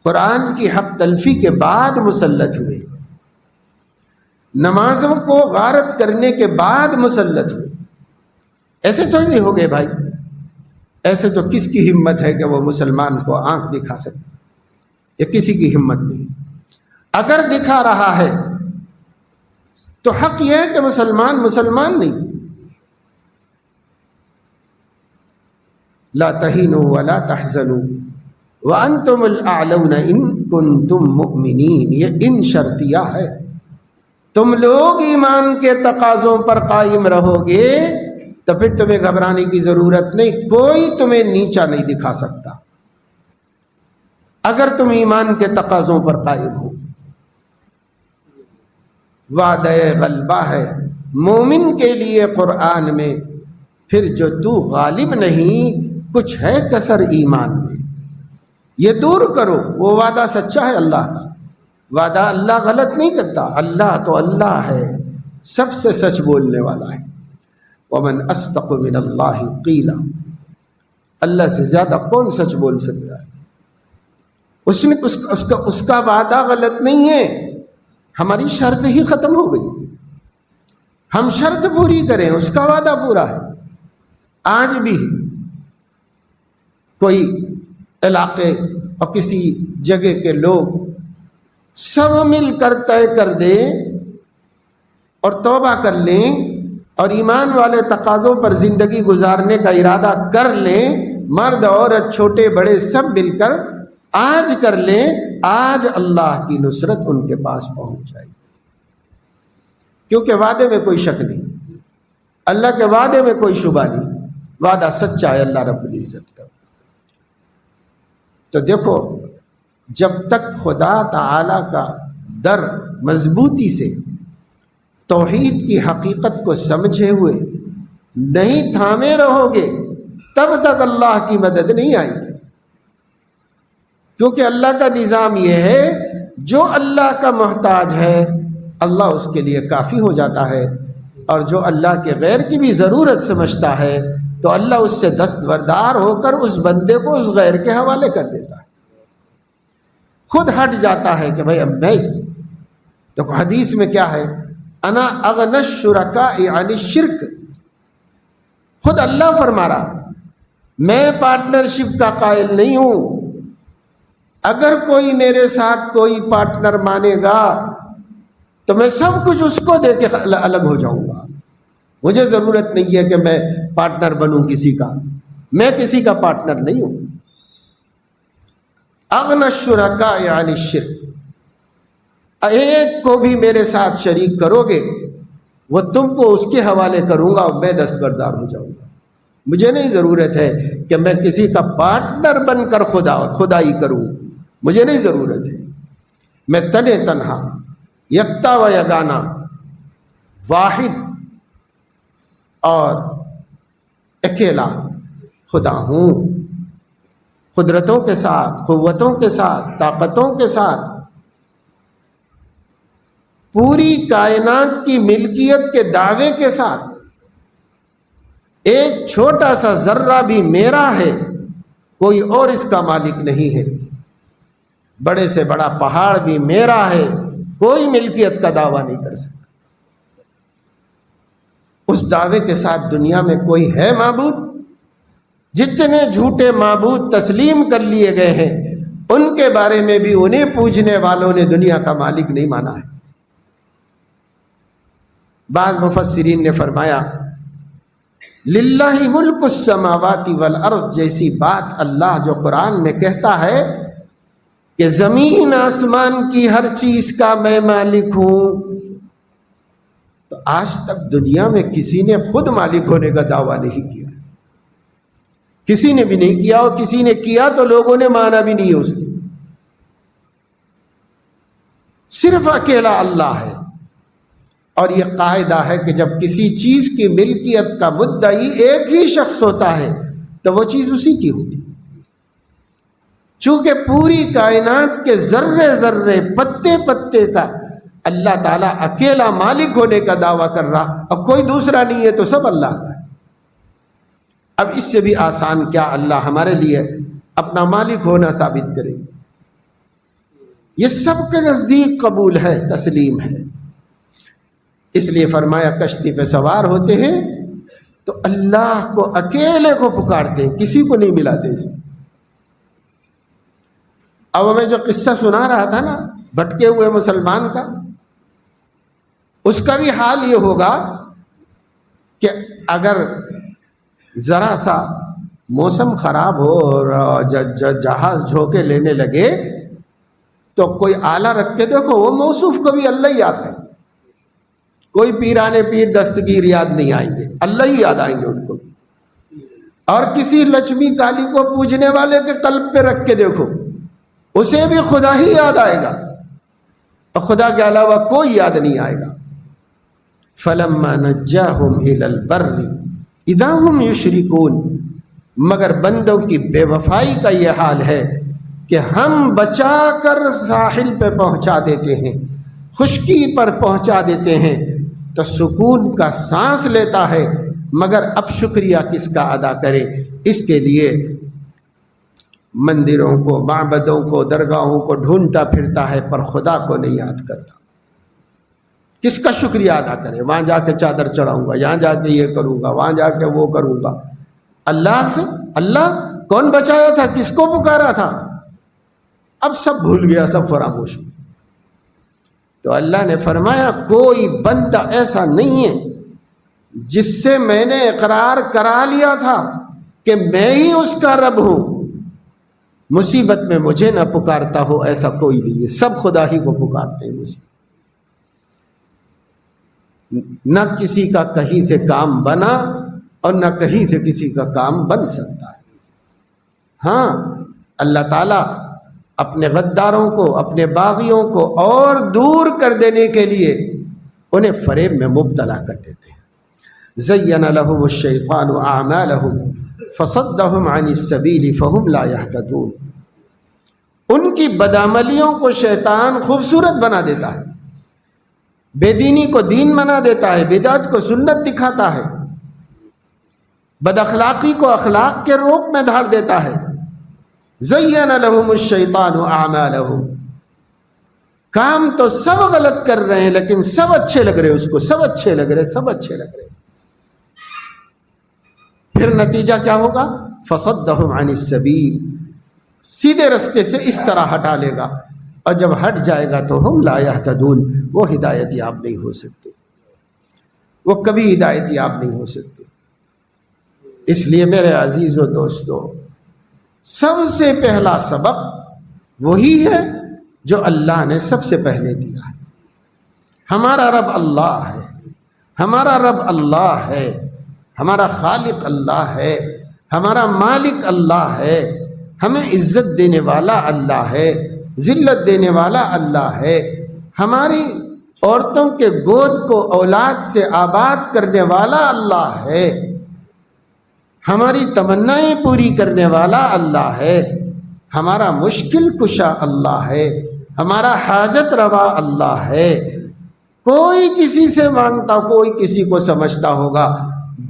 قرآن کی حق تلفی کے بعد مسلط ہوئے، نمازوں کو غارت کرنے کے بعد مسلط ہوئے۔ ایسے تھوڑی نہیں ہو گئے بھائی، ایسے تو کس کی ہمت ہے کہ وہ مسلمان کو آنکھ دکھا سکے؟ یہ کسی کی ہمت نہیں۔ اگر دکھا رہا ہے تو حق یہ ہے کہ مسلمان نہیں۔ لا تہینوا ولا تحزنوا وانتم الاعلون ان کنتم مؤمنین، یہ ان شرطیہ ہے۔ تم لوگ ایمان کے تقاضوں پر قائم رہو گے تو پھر تمہیں گھبرانے کی ضرورت نہیں، کوئی تمہیں نیچا نہیں دکھا سکتا اگر تم ایمان کے تقاضوں پر قائم ہو۔ وعدہ غلبہ ہے مومن کے لیے قرآن میں، پھر جو تو غالب نہیں، کچھ ہے کسر ایمان میں، یہ دور کرو۔ وہ وعدہ سچا ہے اللہ کا، وعدہ اللہ غلط نہیں کرتا، اللہ تو اللہ ہے، سب سے سچ بولنے والا ہے۔ ومن اصدق من اللہ قیلا، اللہ سے زیادہ کون سچ بول سکتا ہے؟ اس کا وعدہ غلط نہیں ہے، ہماری شرط ہی ختم ہو گئی، ہم شرط پوری کریں، اس کا وعدہ پورا ہے۔ آج بھی کوئی علاقے اور کسی جگہ کے لوگ سب مل کر طے کر دیں اور توبہ کر لیں اور ایمان والے تقاضوں پر زندگی گزارنے کا ارادہ کر لیں، مرد عورت چھوٹے بڑے سب مل کر آج کر لیں، آج اللہ کی نصرت ان کے پاس پہنچ جائے گی، کیونکہ وعدے میں کوئی شک نہیں، اللہ کے وعدے میں کوئی شبہ نہیں، وعدہ سچا ہے اللہ رب العزت کا۔ تو دیکھو، جب تک خدا تعالی کا در مضبوطی سے توحید کی حقیقت کو سمجھے ہوئے نہیں تھامے رہو گے، تب تک اللہ کی مدد نہیں آئے گی، کیونکہ اللہ کا نظام یہ ہے، جو اللہ کا محتاج ہے اللہ اس کے لیے کافی ہو جاتا ہے، اور جو اللہ کے غیر کی بھی ضرورت سمجھتا ہے تو اللہ اس سے دستبردار ہو کر اس بندے کو اس غیر کے حوالے کر دیتا ہے، خود ہٹ جاتا ہے کہ بھائی اب میں، دیکھو حدیث میں کیا ہے، انا اغنی الشرکاء عن الشرک، خود اللہ فرما رہا میں پارٹنرشپ کا قائل نہیں ہوں، اگر کوئی میرے ساتھ کوئی پارٹنر مانے گا تو میں سب کچھ اس کو دے کے الگ ہو جاؤں گا، مجھے ضرورت نہیں ہے کہ میں پارٹنر بنوں کسی کا، میں کسی کا پارٹنر نہیں ہوں۔ اغنی الشرکاء عن الشرک، ایک کو بھی میرے ساتھ شریک کرو گے وہ تم کو اس کے حوالے کروں گا اور میں دستبردار ہو جاؤں گا، مجھے نہیں ضرورت ہے کہ میں کسی کا پارٹنر بن کر خدائی کروں، مجھے نہیں ضرورت ہے، میں تنے تنہا یکتا و یگانا واحد اور اکیلا خدا ہوں، قدرتوں کے ساتھ، قوتوں کے ساتھ، طاقتوں کے ساتھ، پوری کائنات کی ملکیت کے دعوے کے ساتھ، ایک چھوٹا سا ذرہ بھی میرا ہے، کوئی اور اس کا مالک نہیں ہے، بڑے سے بڑا پہاڑ بھی میرا ہے، کوئی ملکیت کا دعویٰ نہیں کر سکتا۔ اس دعوے کے ساتھ دنیا میں کوئی ہے معبود؟ جتنے جھوٹے معبود تسلیم کر لیے گئے ہیں ان کے بارے میں بھی انہیں پوجنے والوں نے دنیا کا مالک نہیں مانا ہے۔ بعض مفسرین نے فرمایا للہ ملک السماوات والارض جیسی بات اللہ جو قرآن میں کہتا ہے کہ زمین آسمان کی ہر چیز کا میں مالک ہوں، تو آج تک دنیا میں کسی نے خود مالک ہونے کا دعویٰ نہیں کیا، کسی نے بھی نہیں کیا، اور کسی نے کیا تو لوگوں نے مانا بھی نہیں ہے اس کو، صرف اکیلا اللہ ہے۔ اور یہ قاعدہ ہے کہ جب کسی چیز کی ملکیت کا مدعی ایک ہی شخص ہوتا ہے تو وہ چیز اسی کی ہوتی، چونکہ پوری کائنات کے ذرے ذرے پتے پتے کا اللہ تعالیٰ اکیلا مالک ہونے کا دعویٰ کر رہا، اب کوئی دوسرا نہیں ہے تو سب اللہ کا ہے۔ اب اس سے بھی آسان کیا اللہ ہمارے لیے اپنا مالک ہونا ثابت کرے، یہ سب کے نزدیک قبول ہے، تسلیم ہے۔ اس لیے فرمایا کشتی پہ سوار ہوتے ہیں تو اللہ کو اکیلے کو پکارتے ہیں، کسی کو نہیں ملاتے اس میں۔ اب میں جو قصہ سنا رہا تھا نا بھٹکے ہوئے مسلمان کا، اس کا بھی حال یہ ہوگا کہ اگر ذرا سا موسم خراب ہو اور جہاز جھونکے لینے لگے تو کوئی آلہ رکھ کے دیکھو، وہ موصوف کو بھی اللہ ہی یاد آئے، کوئی پیرانے پیر دستگیر یاد نہیں آئیں گے، اللہ ہی یاد آئیں گے ان کو۔ اور کسی لక్ష్می کالی کو پوجنے والے کے قلب پہ رکھ کے دیکھو، اسے بھی خدا ہی یاد آئے گا، اور خدا کے علاوہ کوئی یاد نہیں آئے گا۔ فَلَمَّا نَجَّاهُمْ إِلَى الْبَرِّ اِذَا هُمْ يُشْرِكُونَ، مگر بندوں کی بے وفائی کا یہ حال ہے کہ ہم بچا کر ساحل پہ پہنچا دیتے ہیں، خشکی پر پہنچا دیتے ہیں، تو سکون کا سانس لیتا ہے، مگر اب شکریہ کس کا ادا کرے؟ اس کے لیے مندروں کو، معبدوں کو، درگاہوں کو ڈھونڈتا پھرتا ہے، پر خدا کو نہیں یاد کرتا۔ کس کا شکریہ ادا کرے؟ وہاں جا کے چادر چڑھاؤں گا، یہاں جا کے یہ کروں گا، وہاں جا کے وہ کروں گا۔ اللہ سے، اللہ کون بچایا تھا؟ کس کو پکارا تھا؟ اب سب بھول گیا، سب فراموش۔ تو اللہ نے فرمایا کوئی بندہ ایسا نہیں ہے جس سے میں نے اقرار کرا لیا تھا کہ میں ہی اس کا رب ہوں، مصیبت میں مجھے نہ پکارتا ہو، ایسا کوئی نہیں ہے۔ سب خدا ہی کو پکارتے ہیں مصیبت۔ نہ کسی کا کہیں سے کام بنا اور نہ کہیں سے کسی کا کام بن سکتا ہے۔ ہاں، اللہ تعالیٰ اپنے غداروں کو، اپنے باغیوں کو اور دور کر دینے کے لیے انہیں فریب میں مبتلا کر دیتے ہیں۔ زین لهم الشیطان اعمالهم فصدهم عن السبیل فهم لا يهتدون۔ ان کی بدعملیوں کو شیطان خوبصورت بنا دیتا ہے، بے دینی کو دین بنا دیتا ہے، بدعت کو سنت دکھاتا ہے، بد اخلاقی کو اخلاق کے روپ میں دھار دیتا ہے۔ زین لهم الشیطان اعمالهم، کام تو سب غلط کر رہے ہیں لیکن سب اچھے لگ رہے، اس کو سب اچھے لگ رہے، سب اچھے لگ رہے۔ پھر نتیجہ کیا ہوگا؟ فصدهم عن السبیل، سیدھے رستے سے اس طرح ہٹا لے گا، اور جب ہٹ جائے گا تو ہم لا یہتدون، وہ ہدایت یاب نہیں ہو سکتے، وہ کبھی ہدایت یاب نہیں ہو سکتے۔ اس لیے میرے عزیز و دوستو، سب سے پہلا سبق وہی ہے جو اللہ نے سب سے پہلے دیا ہے۔ ہمارا رب اللہ ہے، ہمارا رب اللہ ہے، ہمارا خالق اللہ ہے، ہمارا مالک اللہ ہے، ہمیں عزت دینے والا اللہ ہے، ذلت دینے والا اللہ ہے، ہماری عورتوں کے گود کو اولاد سے آباد کرنے والا اللہ ہے، ہماری تمنائیں پوری کرنے والا اللہ ہے، ہمارا مشکل کشا اللہ ہے، ہمارا حاجت روا اللہ ہے۔ کوئی کسی سے مانگتا، کوئی کسی کو سمجھتا ہوگا،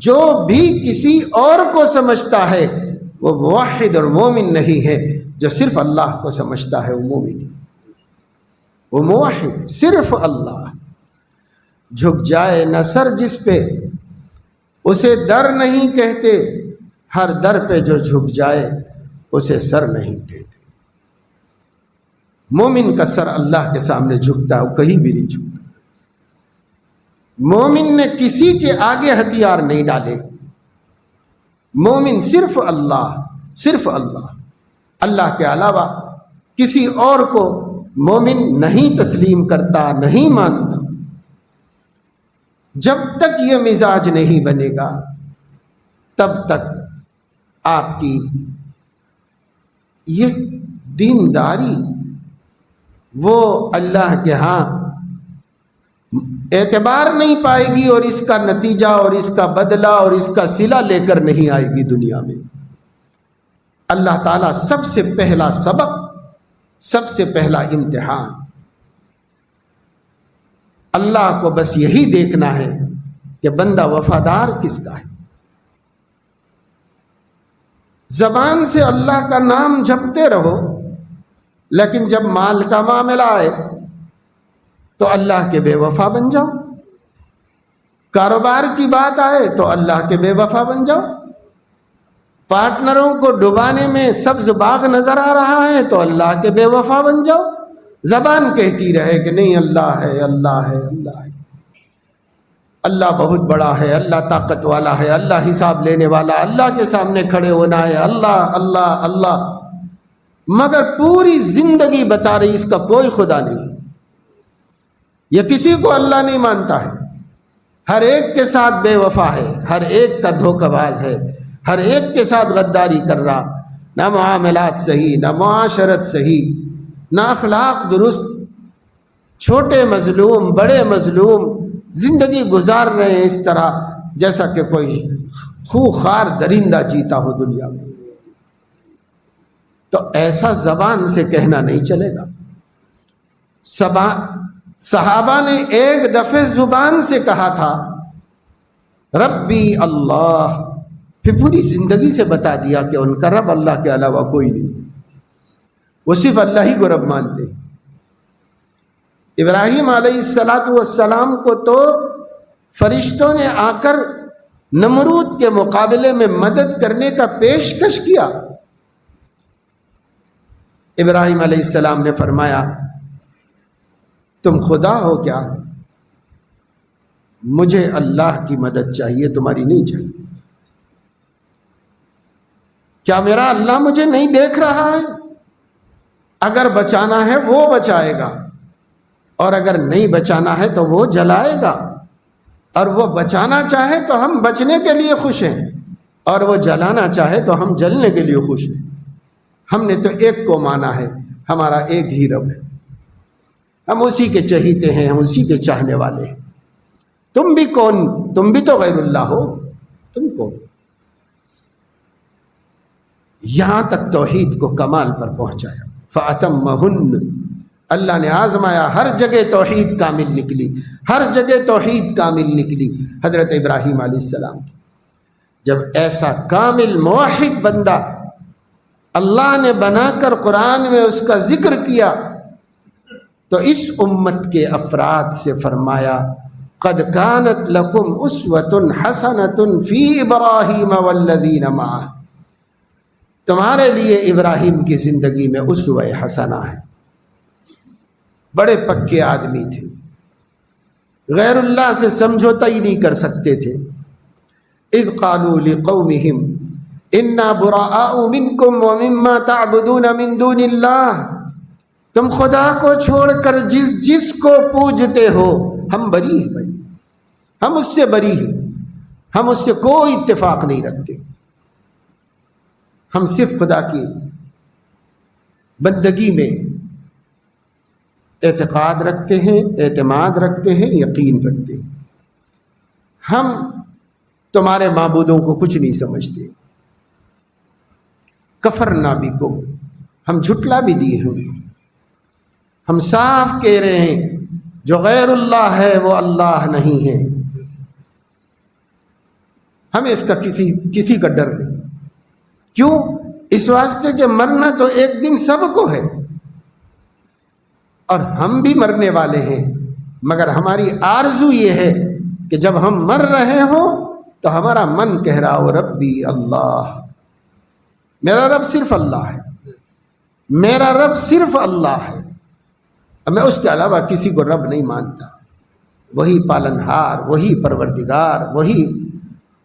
جو بھی کسی اور کو سمجھتا ہے وہ موحد اور مومن نہیں ہے۔ جو صرف اللہ کو سمجھتا ہے وہ مومن ہے، وہ موحد ہے، صرف اللہ۔ جھک جائے نہ سر جس پہ اسے در نہیں کہتے، ہر در پہ جو جھک جائے اسے سر نہیں کہتے۔ مومن کا سر اللہ کے سامنے جھکتا ہے، وہ کہیں بھی نہیں جھکتا۔ مومن نے کسی کے آگے ہتھیار نہیں ڈالے۔ مومن صرف اللہ، صرف اللہ، اللہ کے علاوہ کسی اور کو مومن نہیں تسلیم کرتا، نہیں مانتا۔ جب تک یہ مزاج نہیں بنے گا تب تک آپ کی یہ دینداری وہ اللہ کے ہاں اعتبار نہیں پائے گی، اور اس کا نتیجہ اور اس کا بدلہ اور اس کا صلہ لے کر نہیں آئے گی دنیا میں۔ اللہ تعالیٰ سب سے پہلا سبق، سب سے پہلا امتحان، اللہ کو بس یہی دیکھنا ہے کہ بندہ وفادار کس کا ہے۔ زبان سے اللہ کا نام جپتے رہو، لیکن جب مال کا معاملہ آئے تو اللہ کے بے وفا بن جاؤ، کاروبار کی بات آئے تو اللہ کے بے وفا بن جاؤ، پارٹنروں کو ڈبانے میں سبز باغ نظر آ رہا ہے تو اللہ کے بے وفا بن جاؤ۔ زبان کہتی رہے کہ نہیں اللہ ہے، اللہ ہے، اللہ ہے، اللہ بہت بڑا ہے، اللہ طاقت والا ہے، اللہ حساب لینے والا، اللہ کے سامنے کھڑے ہونا ہے، اللہ اللہ اللہ، مگر پوری زندگی بتا رہی اس کا کوئی خدا نہیں، یہ کسی کو اللہ نہیں مانتا ہے، ہر ایک کے ساتھ بے وفا ہے، ہر ایک کا دھوکہ باز ہے، ہر ایک کے ساتھ غداری کر رہا، نہ معاملات صحیح، نہ معاشرت صحیح، نہ اخلاق درست، چھوٹے مظلوم بڑے مظلوم، زندگی گزار رہے ہیں اس طرح جیسا کہ کوئی خوخار درندہ جیتا ہو دنیا میں۔ تو ایسا زبان سے کہنا نہیں چلے گا۔ صحابہ نے ایک دفعہ زبان سے کہا تھا ربی اللہ، پھر پوری زندگی سے بتا دیا کہ ان کا رب اللہ کے علاوہ کوئی نہیں، وہ صرف اللہ ہی کو رب مانتے۔ ابراہیم علیہ السلام کو تو فرشتوں نے آ کر نمرود کے مقابلے میں مدد کرنے کا پیشکش کیا۔ ابراہیم علیہ السلام نے فرمایا تم خدا ہو کیا؟ مجھے اللہ کی مدد چاہیے، تمہاری نہیں چاہیے۔ کیا میرا اللہ مجھے نہیں دیکھ رہا ہے؟ اگر بچانا ہے وہ بچائے گا، اور اگر نہیں بچانا ہے تو وہ جلائے گا، اور وہ بچانا چاہے تو ہم بچنے کے لیے خوش ہیں، اور وہ جلانا چاہے تو ہم جلنے کے لیے خوش ہیں۔ ہم نے تو ایک کو مانا ہے، ہمارا ایک ہی رب ہے، ہم اسی کے چہیتے ہیں، ہم اسی کے چاہنے والے ہیں۔ تم بھی کون؟ تم بھی تو غیر اللہ ہو، تم کون؟ یہاں تک توحید کو کمال پر پہنچایا۔ فَأَتَمَّهُنَّ، اللہ نے آزمایا، ہر جگہ توحید کامل نکلی، ہر جگہ توحید کامل نکلی۔ حضرت ابراہیم علیہ السلام کی جب ایسا کامل موحد بندہ اللہ نے بنا کر قرآن میں اس کا ذکر کیا، تو اس امت کے افراد سے فرمایا قد كانت لكم اسوة حسنة في ابراہیم والذین معہ، تمہارے لیے ابراہیم کی زندگی میں اسوہ حسنہ ہے۔ بڑے پکے آدمی تھے، غیر اللہ سے سمجھوتا ہی نہیں کر سکتے تھے۔ اذ قالوا لقومهم انا براء منکم ومما تعبدون من دون اللہ، تم خدا کو چھوڑ کر جس کو پوجتے ہو ہم بری ہیں، بھائی ہم اس سے بری ہیں، ہم اس سے کوئی اتفاق نہیں رکھتے، ہم صرف خدا کی بندگی میں اعتقاد رکھتے ہیں، اعتماد رکھتے ہیں، یقین رکھتے ہیں، ہم تمہارے معبودوں کو کچھ نہیں سمجھتے۔ کفرنا بکم، ہم جھٹلا بھی دیے ہیں، ہم صاف کہہ رہے ہیں جو غیر اللہ ہے وہ اللہ نہیں ہے، ہمیں اس کا کسی کا ڈر نہیں۔ کیوں؟ اس واسطے کہ مرنا تو ایک دن سب کو ہے، اور ہم بھی مرنے والے ہیں، مگر ہماری آرزو یہ ہے کہ جب ہم مر رہے ہوں تو ہمارا من کہہ رہا ہو ربی اللہ، میرا رب صرف اللہ ہے، میرا رب صرف اللہ ہے، میں اس کے علاوہ کسی کو رب نہیں مانتا۔ وہی پالنہار، وہی پروردگار، وہی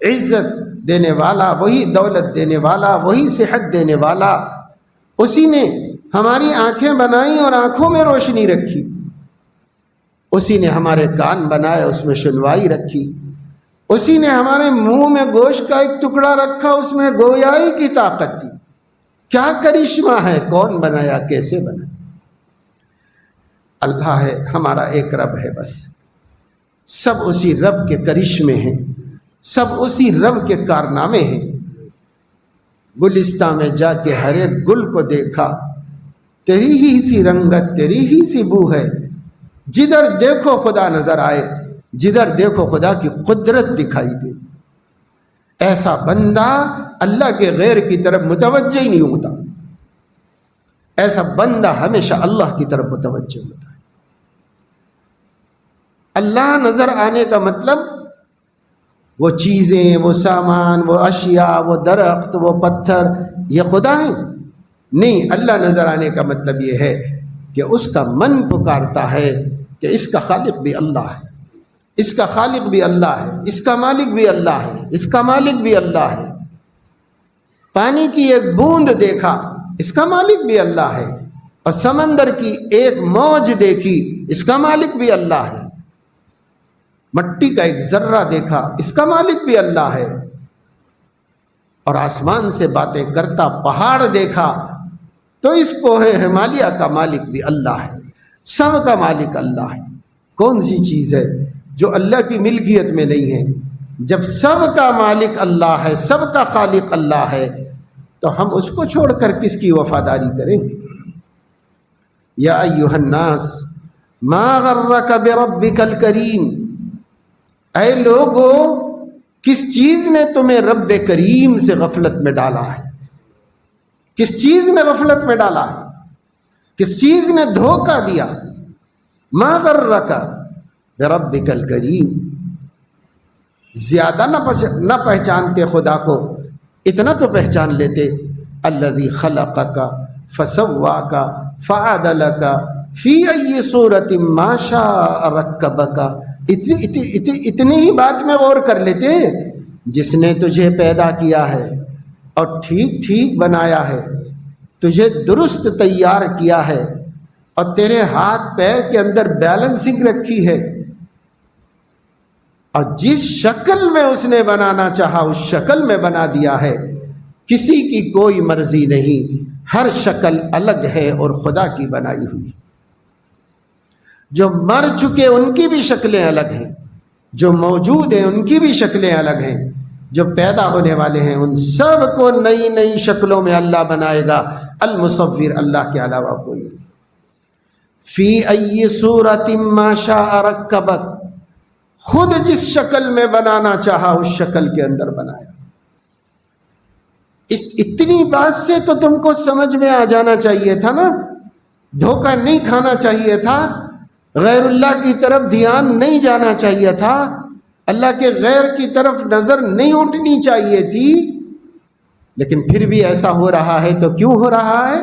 عزت دینے والا، وہی دولت دینے والا، وہی صحت دینے والا، اسی نے ہماری آنکھیں بنائی اور آنکھوں میں روشنی رکھی، اسی نے ہمارے کان بنائے، اس میں سنوائی رکھی، اسی نے ہمارے منہ میں گوشت کا ایک ٹکڑا رکھا، اس میں گویائی کی طاقت دی۔ کیا کرشمہ ہے، کون بنایا، کیسے بنایا؟ اللہ ہے، ہمارا ایک رب ہے، بس سب اسی رب کے کرشمے ہیں، سب اسی رب کے کارنامے ہیں۔ گلستان میں جا کے ہر ایک گل کو دیکھا، تیری ہی سی رنگت، تیری ہی سی بو ہے، جدھر دیکھو خدا نظر آئے، جدھر دیکھو خدا کی قدرت دکھائی دے۔ ایسا بندہ اللہ کے غیر کی طرف متوجہ ہی نہیں ہوتا، ایسا بندہ ہمیشہ اللہ کی طرف متوجہ ہوتا ہے۔ اللہ نظر آنے کا مطلب وہ چیزیں، وہ سامان، وہ اشیاء، وہ درخت، وہ پتھر، یہ خدا ہیں؟ نہیں، اللہ نظر آنے کا مطلب یہ ہے کہ اس کا من پکارتا ہے کہ اس کا خالق بھی اللہ ہے، اس کا خالق بھی اللہ ہے، اس کا مالک بھی اللہ ہے، اس کا مالک بھی اللہ ہے۔ پانی کی ایک بوند دیکھا، اس کا مالک بھی اللہ ہے، اور سمندر کی ایک موج دیکھی، اس کا مالک بھی اللہ ہے۔ مٹی کا ایک ذرہ دیکھا، اس کا مالک بھی اللہ ہے، اور آسمان سے باتیں کرتا پہاڑ دیکھا تو اس کوہ ہمالیہ کا مالک بھی اللہ ہے۔ سب کا مالک اللہ ہے۔ کون سی چیز ہے جو اللہ کی ملکیت میں نہیں ہے؟ جب سب کا مالک اللہ ہے، سب کا خالق اللہ ہے، تو ہم اس کو چھوڑ کر کس کی وفاداری کریں؟ یا ایھا الناس ما غرک بربک الکریم، اے لوگو کس چیز نے تمہیں رب کریم سے غفلت میں ڈالا ہے؟ کس چیز نے غفلت میں ڈالا ہے؟ کس چیز نے دھوکہ دیا؟ ما غرک بربک الکریم، زیادہ نہ پہچانتے خدا کو، اتنا تو پہچان لیتے، الذی خلقک فسواک فعدلک فی ای صورت ما شاء رکبک، اتنی ہی بات میں غور کر لیتے، جس نے تجھے پیدا کیا ہے اور ٹھیک ٹھیک بنایا ہے، تجھے درست تیار کیا ہے اور تیرے ہاتھ پیر کے اندر بیلنسنگ رکھی ہے، اور جس شکل میں اس نے بنانا چاہا اس شکل میں بنا دیا ہے، کسی کی کوئی مرضی نہیں، ہر شکل الگ ہے اور خدا کی بنائی ہوئی۔ جو مر چکے ان کی بھی شکلیں الگ ہیں، جو موجود ہیں ان کی بھی شکلیں الگ ہیں، جو پیدا ہونے والے ہیں ان سب کو نئی نئی شکلوں میں اللہ بنائے گا، المصور اللہ کے علاوہ کوئی نہیں۔ فی ای صورت ما شاء رکبک، خود جس شکل میں بنانا چاہا اس شکل کے اندر بنایا۔ اتنی بات سے تو تم کو سمجھ میں آ جانا چاہیے تھا نا، دھوکہ نہیں کھانا چاہیے تھا، غیر اللہ کی طرف دھیان نہیں جانا چاہیے تھا، اللہ کے غیر کی طرف نظر نہیں اٹھنی چاہیے تھی، لیکن پھر بھی ایسا ہو رہا ہے تو کیوں ہو رہا ہے؟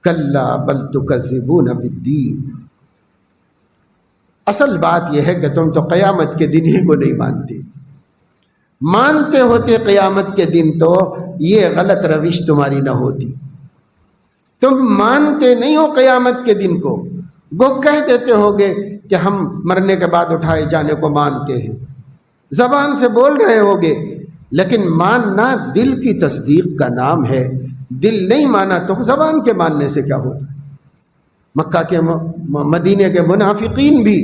کلا بل تکذبون بالدین، اصل بات یہ ہے کہ تم تو قیامت کے دن ہی کو نہیں مانتے، مانتے ہوتے قیامت کے دن تو یہ غلط روش تمہاری نہ ہوتی، تم مانتے نہیں ہو قیامت کے دن کو، وہ کہہ دیتے ہوگے کہ ہم مرنے کے بعد اٹھائے جانے کو مانتے ہیں، زبان سے بول رہے ہوگے، لیکن ماننا دل کی تصدیق کا نام ہے، دل نہیں مانا تو زبان کے ماننے سے کیا ہوتا ہے؟ مکہ کے مدینے کے منافقین بھی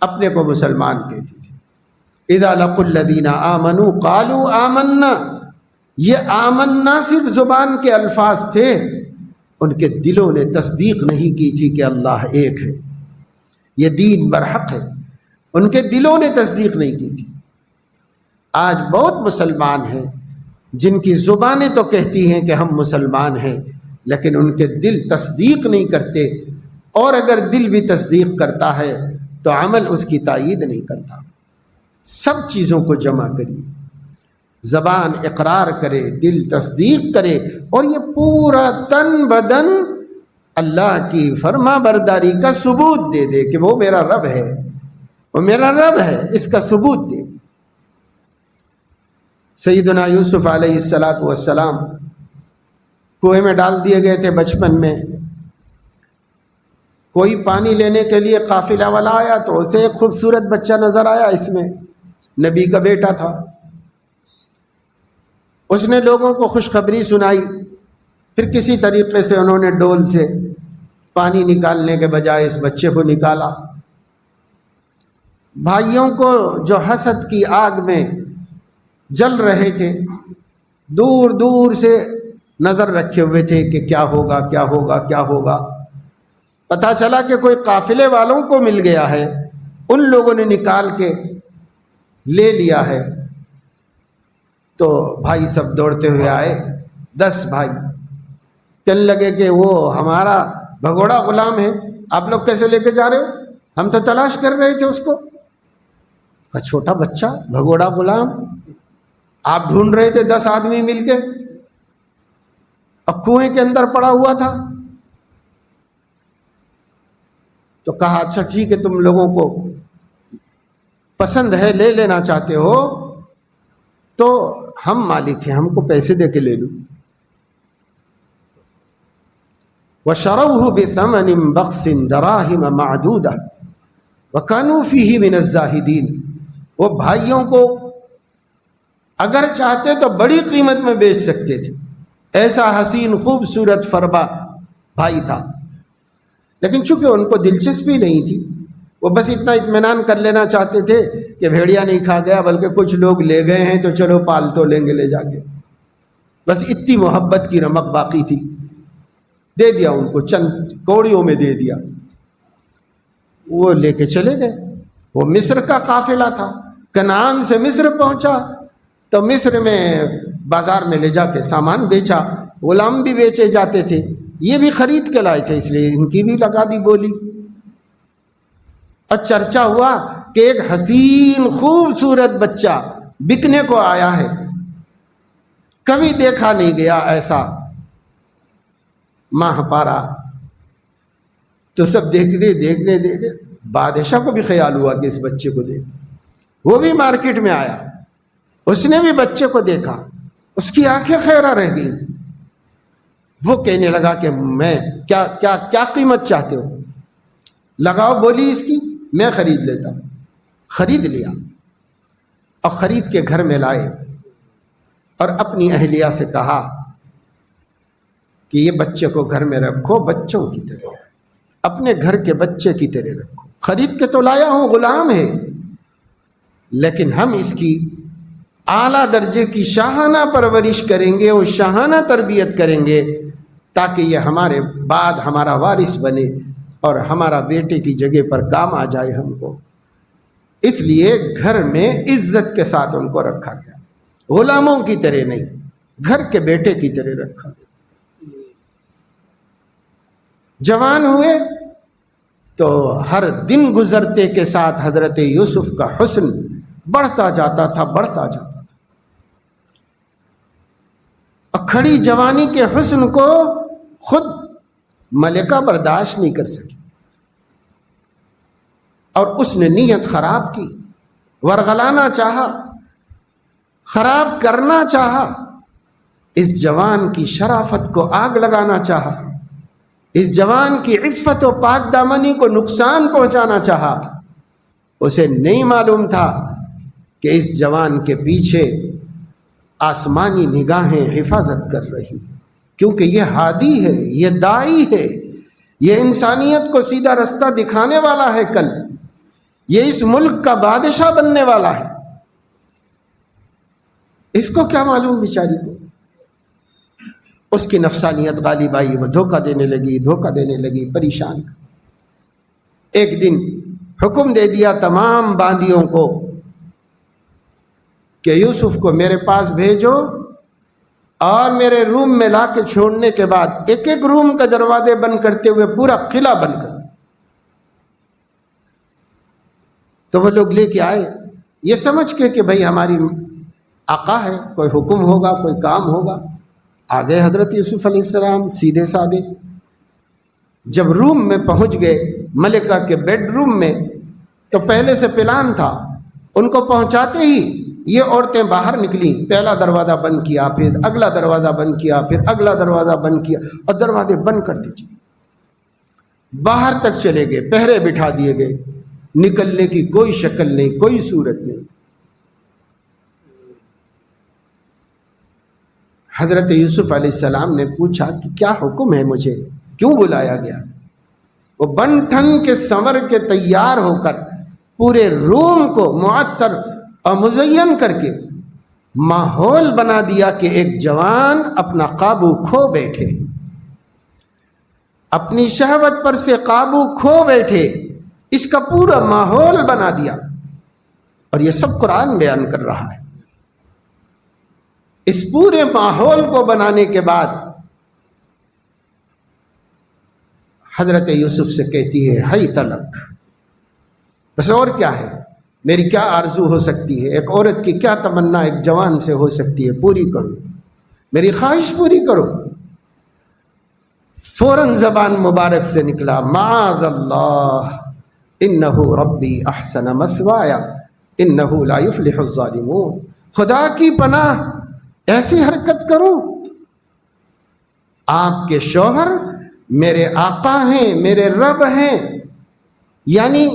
اپنے کو مسلمان کہتے تھے، اذا لقوا الذین آمنوا قالوا آمنا، یہ آمنا صرف زبان کے الفاظ تھے، ان کے دلوں نے تصدیق نہیں کی تھی کہ اللہ ایک ہے، یہ دین برحق ہے، ان کے دلوں نے تصدیق نہیں کی تھی۔ آج بہت مسلمان ہیں جن کی زبانیں تو کہتی ہیں کہ ہم مسلمان ہیں، لیکن ان کے دل تصدیق نہیں کرتے، اور اگر دل بھی تصدیق کرتا ہے تو عمل اس کی تائید نہیں کرتا۔ سب چیزوں کو جمع کریے، زبان اقرار کرے، دل تصدیق کرے، اور یہ پورا تن بدن اللہ کی فرما برداری کا ثبوت دے دے کہ وہ میرا رب ہے، وہ میرا رب ہے، اس کا ثبوت دے۔ سیدنا یوسف علیہ السلام کنویں میں ڈال دیے گئے تھے بچپن میں، کوئی پانی لینے کے لیے قافلہ والا آیا تو اسے ایک خوبصورت بچہ نظر آیا، اس میں نبی کا بیٹا تھا، اس نے لوگوں کو خوشخبری سنائی، پھر کسی طریقے سے انہوں نے ڈول سے پانی نکالنے کے بجائے اس بچے کو نکالا۔ بھائیوں کو جو حسد کی آگ میں جل رہے تھے، دور دور سے نظر رکھے ہوئے تھے کہ کیا ہوگا کیا ہوگا کیا ہوگا، پتہ چلا کہ کوئی قافلے والوں کو مل گیا ہے، ان لوگوں نے نکال کے لے لیا ہے، تو بھائی سب دوڑتے ہوئے آئے، 10 بھائی، کہنے لگے کہ وہ ہمارا بھگوڑا غلام ہے، آپ لوگ کیسے لے کے جا رہے ہو؟ ہم تو تلاش کر رہے تھے اس کو۔ کہا چھوٹا بچہ بھگوڑا غلام آپ ڈھونڈ رہے تھے 10 آدمی مل کے، اب کنویں کے اندر پڑا ہوا تھا۔ تو کہا اچھا ٹھیک ہے، تم لوگوں کو پسند ہے، لے لینا چاہتے ہو تو ہم مالک ہیں، ہم کو پیسے دے کے لے لو۔ وَشَرَوْهُ بِثَمَنٍ بَخْسٍ دَرَاهِمَ مَعْدُودَةٍ وَكَانُوا فِيهِ مِنَ الزَّاهِدِينَ، وہ بھائیوں کو اگر چاہتے تو بڑی قیمت میں بیچ سکتے تھے، ایسا حسین خوبصورت فربا بھائی تھا، لیکن چونکہ ان کو دلچسپی نہیں تھی، وہ بس اتنا اطمینان کر لینا چاہتے تھے کہ بھیڑیا نہیں کھا گیا، بلکہ کچھ لوگ لے گئے ہیں تو چلو پال تو لیں گے لے جا کے، بس اتنی محبت کی رمق باقی تھی، دے دیا ان کو، چند کوڑیوں میں دے دیا۔ وہ لے کے چلے گئے. وہ مصر کا قافلہ تھا، کنعان سے مصر پہنچا تو مصر میں بازار میں لے جا کے سامان بیچا. غلام بھی بیچے جاتے تھے، یہ بھی خرید کے لائے تھے، اس لیے ان کی بھی لگا دی بولی. اور چرچا ہوا کہ ایک حسین خوبصورت بچہ بکنے کو آیا ہے، کبھی دیکھا نہیں گیا ایسا ماہ پارا. تو سب دیکھنے بادشاہ کو بھی خیال ہوا کہ اس بچے کو دیکھ. وہ بھی مارکیٹ میں آیا، اس نے بھی بچے کو دیکھا، اس کی آنکھیں خیرہ رہ گئی. وہ کہنے لگا کہ میں کیا قیمت چاہتے ہو؟ لگاؤ بولی اس کی، میں خرید لیتا ہوں. خرید لیا اور خرید کے گھر میں لائے اور اپنی اہلیہ سے کہا کہ یہ بچے کو گھر میں رکھو، بچوں کی طرح، اپنے گھر کے بچے کی طرح رکھو. خرید کے تو لایا ہوں، غلام ہے، لیکن ہم اس کی اعلیٰ درجے کی شاہانہ پرورش کریں گے اور شاہانہ تربیت کریں گے تاکہ یہ ہمارے بعد ہمارا وارث بنے اور ہمارا بیٹے کی جگہ پر کام آ جائے ہم کو. اس لیے گھر میں عزت کے ساتھ ان کو رکھا گیا، غلاموں کی طرح نہیں، گھر کے بیٹے کی طرح رکھا گیا. جوان ہوئے تو ہر دن گزرتے کے ساتھ حضرت یوسف کا حسن بڑھتا جاتا تھا. اور کھڑی جوانی کے حسن کو خود ملکہ برداشت نہیں کر سکی اور اس نے نیت خراب کی، ورغلانا چاہا، خراب کرنا چاہا، اس جوان کی شرافت کو آگ لگانا چاہا، اس جوان کی عفت و پاک دامنی کو نقصان پہنچانا چاہا. اسے نہیں معلوم تھا کہ اس جوان کے پیچھے آسمانی نگاہیں حفاظت کر رہی، کیونکہ یہ ہادی ہے، یہ داعی ہے، یہ انسانیت کو سیدھا رستہ دکھانے والا ہے. کل یہ اس ملک کا بادشاہ بننے والا ہے. اس کو کیا معلوم بیچاری کو؟ اس کی نفسانیت غالب آئی، وہ دھوکہ دینے لگی، پریشان. ایک دن حکم دے دیا تمام باندیوں کو کہ یوسف کو میرے پاس بھیجو اور میرے روم میں لا کے چھوڑنے کے بعد ایک ایک روم کا دروازے بند کرتے ہوئے پورا قلعہ بند کر. تو وہ لوگ لے کے آئے یہ سمجھ کے کہ بھئی ہماری آقا ہے، کوئی حکم ہوگا، کوئی کام ہوگا. آگے حضرت یوسف علیہ السلام سیدھے سادے. جب روم میں پہنچ گئے، ملکہ کے بیڈ روم میں، تو پہلے سے پلان تھا. ان کو پہنچاتے ہی یہ عورتیں باہر نکلیں، پہلا دروازہ بند کیا، پھر اگلا دروازہ بند کیا، پھر اگلا دروازہ بند کیا، اور دروازے بند کر دیجیے. باہر تک چلے گئے، پہرے بٹھا دیے گئے، نکلنے کی کوئی شکل نہیں، کوئی صورت نہیں. حضرت یوسف علیہ السلام نے پوچھا کہ کیا حکم ہے، مجھے کیوں بلایا گیا؟ وہ بن ٹھن کے سنور کے تیار ہو کر پورے روم کو معطر اور مزین کر کے ماحول بنا دیا کہ ایک جوان اپنا قابو کھو بیٹھے، اپنی شہوت پر سے قابو کھو بیٹھے. اس کا پورا ماحول بنا دیا، اور یہ سب قرآن بیان کر رہا ہے. اس پورے ماحول کو بنانے کے بعد حضرت یوسف سے کہتی ہے ہی تلک، بس اور کیا ہے، میری کیا آرزو ہو سکتی ہے، ایک عورت کی کیا تمنا ایک جوان سے ہو سکتی ہے، پوری کرو، میری خواہش پوری کرو. فوراً زبان مبارک سے نکلا معاذ اللہ انہ ربی احسن مثوایا انہ لا یفلح الظالمون. خدا کی پناہ، ایسی حرکت کروں؟ آپ کے شوہر میرے آقا ہیں، میرے رب ہیں، یعنی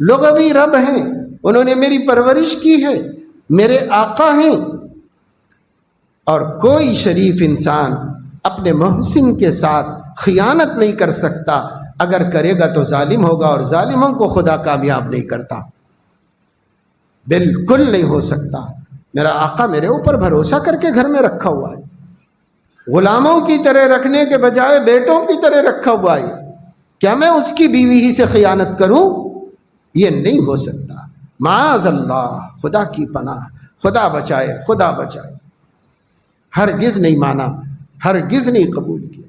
لغوی رب ہیں، انہوں نے میری پرورش کی ہے، میرے آقا ہیں. اور کوئی شریف انسان اپنے محسن کے ساتھ خیانت نہیں کر سکتا، اگر کرے گا تو ظالم ہوگا، اور ظالموں کو خدا کامیاب نہیں کرتا، بالکل نہیں ہو سکتا. میرا آقا میرے اوپر بھروسہ کر کے گھر میں رکھا ہوا ہے، غلاموں کی طرح رکھنے کے بجائے بیٹوں کی طرح رکھا ہوا ہے. کیا میں اس کی بیوی ہی سے خیانت کروں؟ یہ نہیں ہو سکتا. معاذ اللہ، خدا کی پناہ، خدا بچائے، خدا بچائے. ہرگز نہیں مانا، ہرگز نہیں قبول کیا.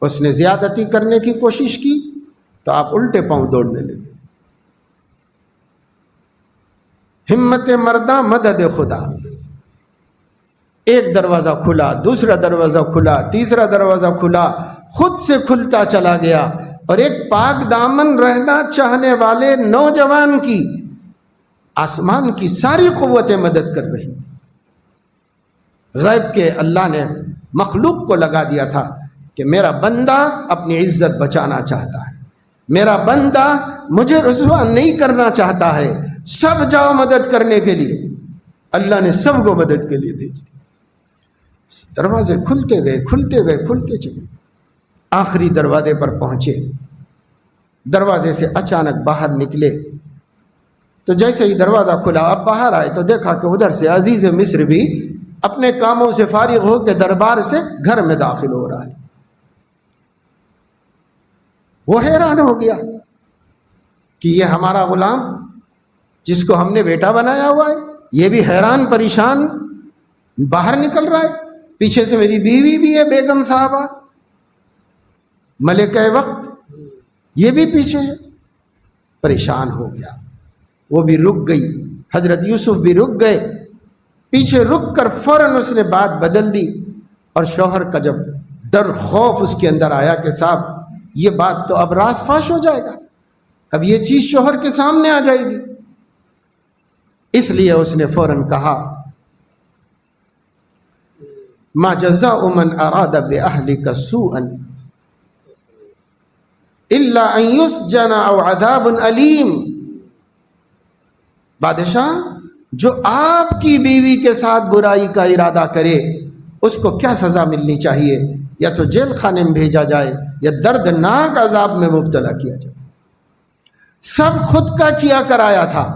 اس نے زیادتی کرنے کی کوشش کی تو آپ الٹے پاؤں دوڑنے لگے. ہمت مرداں مدد خدا. ایک دروازہ کھلا، دوسرا دروازہ کھلا، تیسرا دروازہ کھلا، خود سے کھلتا چلا گیا. اور ایک پاک دامن رہنا چاہنے والے نوجوان کی آسمان کی ساری قوتیں مدد کر رہی. غیب کے اللہ نے مخلوق کو لگا دیا تھا کہ میرا بندہ اپنی عزت بچانا چاہتا ہے، میرا بندہ مجھے رسوا نہیں کرنا چاہتا ہے، سب جاؤ مدد کرنے کے لیے. اللہ نے سب کو مدد کے لیے بھیج دیا. دروازے کھلتے گئے، کھلتے گئے، کھلتے چلے گئے. آخری دروازے پر پہنچے. دروازے سے اچانک باہر نکلے تو جیسے ہی دروازہ کھلا اب باہر آئے تو دیکھا کہ ادھر سے عزیز مصر بھی اپنے کاموں سے فارغ ہو کے دربار سے گھر میں داخل ہو رہا ہے. وہ حیران ہو گیا کہ یہ ہمارا غلام جس کو ہم نے بیٹا بنایا ہوا ہے، یہ بھی حیران پریشان باہر نکل رہا ہے. پیچھے سے میری بیوی بھی ہے، بیگم صاحبہ ملکہ وقت، یہ بھی پیچھے ہے. پریشان ہو گیا. وہ بھی رک گئی، حضرت یوسف بھی رک گئے. پیچھے رک کر فوراً اس نے بات بدل دی. اور شوہر کا جب ڈر خوف اس کے اندر آیا کہ صاحب یہ بات تو اب راز فاش ہو جائے گا، اب یہ چیز شوہر کے سامنے آ جائے گی، اس لیے اس نے فوراً کہا ما جزاء من اراد باهلك سوءا الا ان يسجن او عذاب الیم. بادشاہ، جو آپ کی بیوی کے ساتھ برائی کا ارادہ کرے اس کو کیا سزا ملنی چاہیے؟ یا تو جیل خانے میں بھیجا جائے یا دردناک عذاب میں مبتلا کیا جائے. سب خود کا کیا کرایا تھا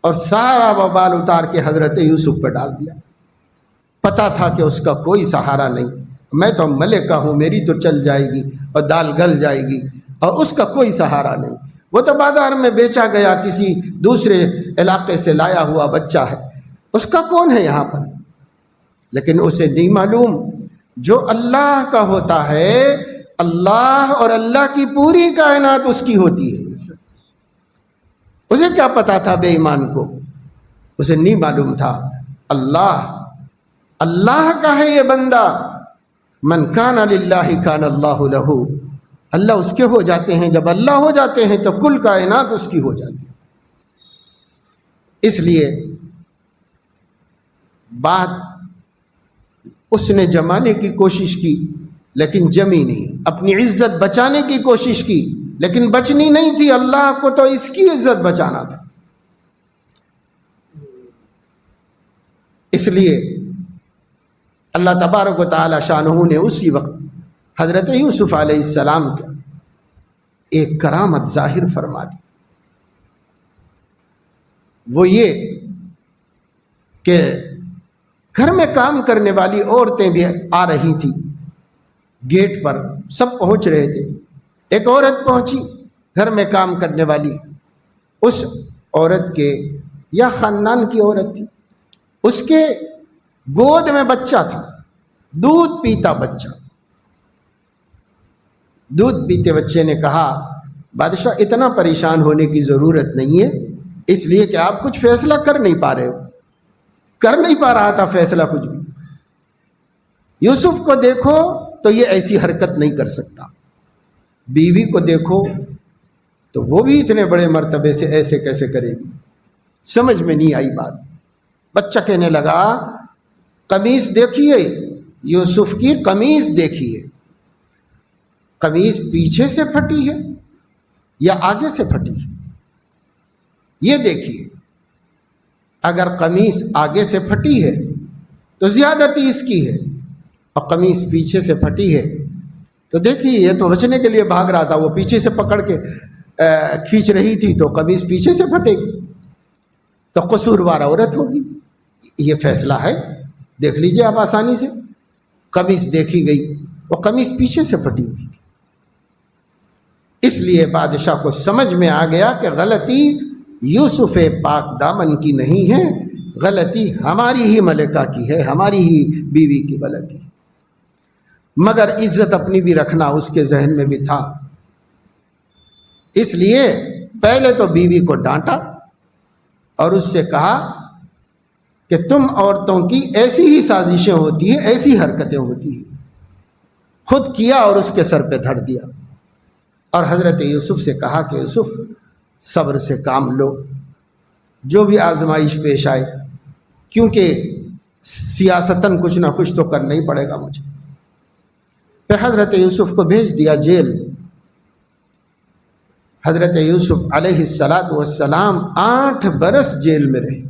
اور سارا وبال اتار کے حضرت یوسف پہ ڈال دیا. پتا تھا کہ اس کا کوئی سہارا نہیں. میں تو ملکہ ہوں، میری تو چل جائے گی اور دال گل جائے گی، اور اس کا کوئی سہارا نہیں. وہ تو بازار میں بیچا گیا، کسی دوسرے علاقے سے لایا ہوا بچہ ہے، اس کا کون ہے یہاں پر؟ لیکن اسے نہیں معلوم جو اللہ کا ہوتا ہے، اللہ اور اللہ کی پوری کائنات اس کی ہوتی ہے. اسے کیا پتا تھا بے ایمان کو؟ اسے نہیں معلوم تھا اللہ کا ہے یہ بندہ. من کان للہ کان اللہ لہ. اللہ اس کے ہو جاتے ہیں، جب اللہ ہو جاتے ہیں تو کل کائنات اس کی ہو جاتی ہے. اس لیے بات اس نے جمانے کی کوشش کی لیکن جمی نہیں. اپنی عزت بچانے کی کوشش کی لیکن بچنی نہیں تھی. اللہ کو تو اس کی عزت بچانا تھا. اس لیے اللہ تبارک و تعالی شانہ نے اسی وقت حضرت یوسف علیہ السلام کا ایک کرامت ظاہر فرما دی. وہ یہ کہ گھر میں کام کرنے والی عورتیں بھی آ رہی تھیں. گیٹ پر سب پہنچ رہے تھے. ایک عورت پہنچی گھر میں کام کرنے والی. اس عورت کے یا خاندان کی عورت تھی، اس کے گود میں بچہ تھا، دودھ پیتا بچہ. دودھ پیتے بچے نے کہا بادشاہ اتنا پریشان ہونے کی ضرورت نہیں ہے، اس لیے کہ آپ کچھ فیصلہ کر نہیں پا رہے ہو. کر نہیں پا رہا تھا فیصلہ کچھ بھی. یوسف کو دیکھو تو یہ ایسی حرکت نہیں کر سکتا، بیوی کو دیکھو تو وہ بھی اتنے بڑے مرتبے سے ایسے کیسے کرے گی. سمجھ میں نہیں آئی بات. بچہ کہنے لگا قمیص دیکھیے، یوسف کی قمیص دیکھیے، قمیص پیچھے سے پھٹی ہے یا آگے سے پھٹی ہے، یہ دیکھیے. اگر قمیص آگے سے پھٹی ہے تو زیادتی اس کی ہے، اور قمیص پیچھے سے پھٹی ہے تو دیکھیے یہ تو بچنے کے لیے بھاگ رہا تھا، وہ پیچھے سے پکڑ کے کھینچ رہی تھی تو قمیص پیچھے سے پھٹے گی تو قصوروار عورت ہوگی. یہ فیصلہ ہے، دیکھ لیجئے آپ آسانی سے. قمیص دیکھی گئی، وہ قمیص پیچھے سے پھٹی ہوئی تھی. اس لیے بادشاہ کو سمجھ میں آ گیا کہ غلطی یوسف پاک دامن کی نہیں ہے، غلطی ہماری ہی ملکہ کی ہے، ہماری ہی بیوی کی غلطی، مگر عزت اپنی بھی رکھنا اس کے ذہن میں بھی تھا۔ اس لیے پہلے تو بیوی کو ڈانٹا اور اس سے کہا کہ تم عورتوں کی ایسی ہی سازشیں ہوتی ہیں، ایسی حرکتیں ہوتی ہیں، خود کیا اور اس کے سر پہ دھر دیا۔ اور حضرت یوسف سے کہا کہ یوسف صبر سے کام لو، جو بھی آزمائش پیش آئے، کیونکہ سیاستاً کچھ نہ کچھ تو کرنا ہی پڑے گا مجھے۔ پھر حضرت یوسف کو بھیج دیا جیل میں۔ حضرت یوسف علیہ السلام 8 برس جیل میں رہے،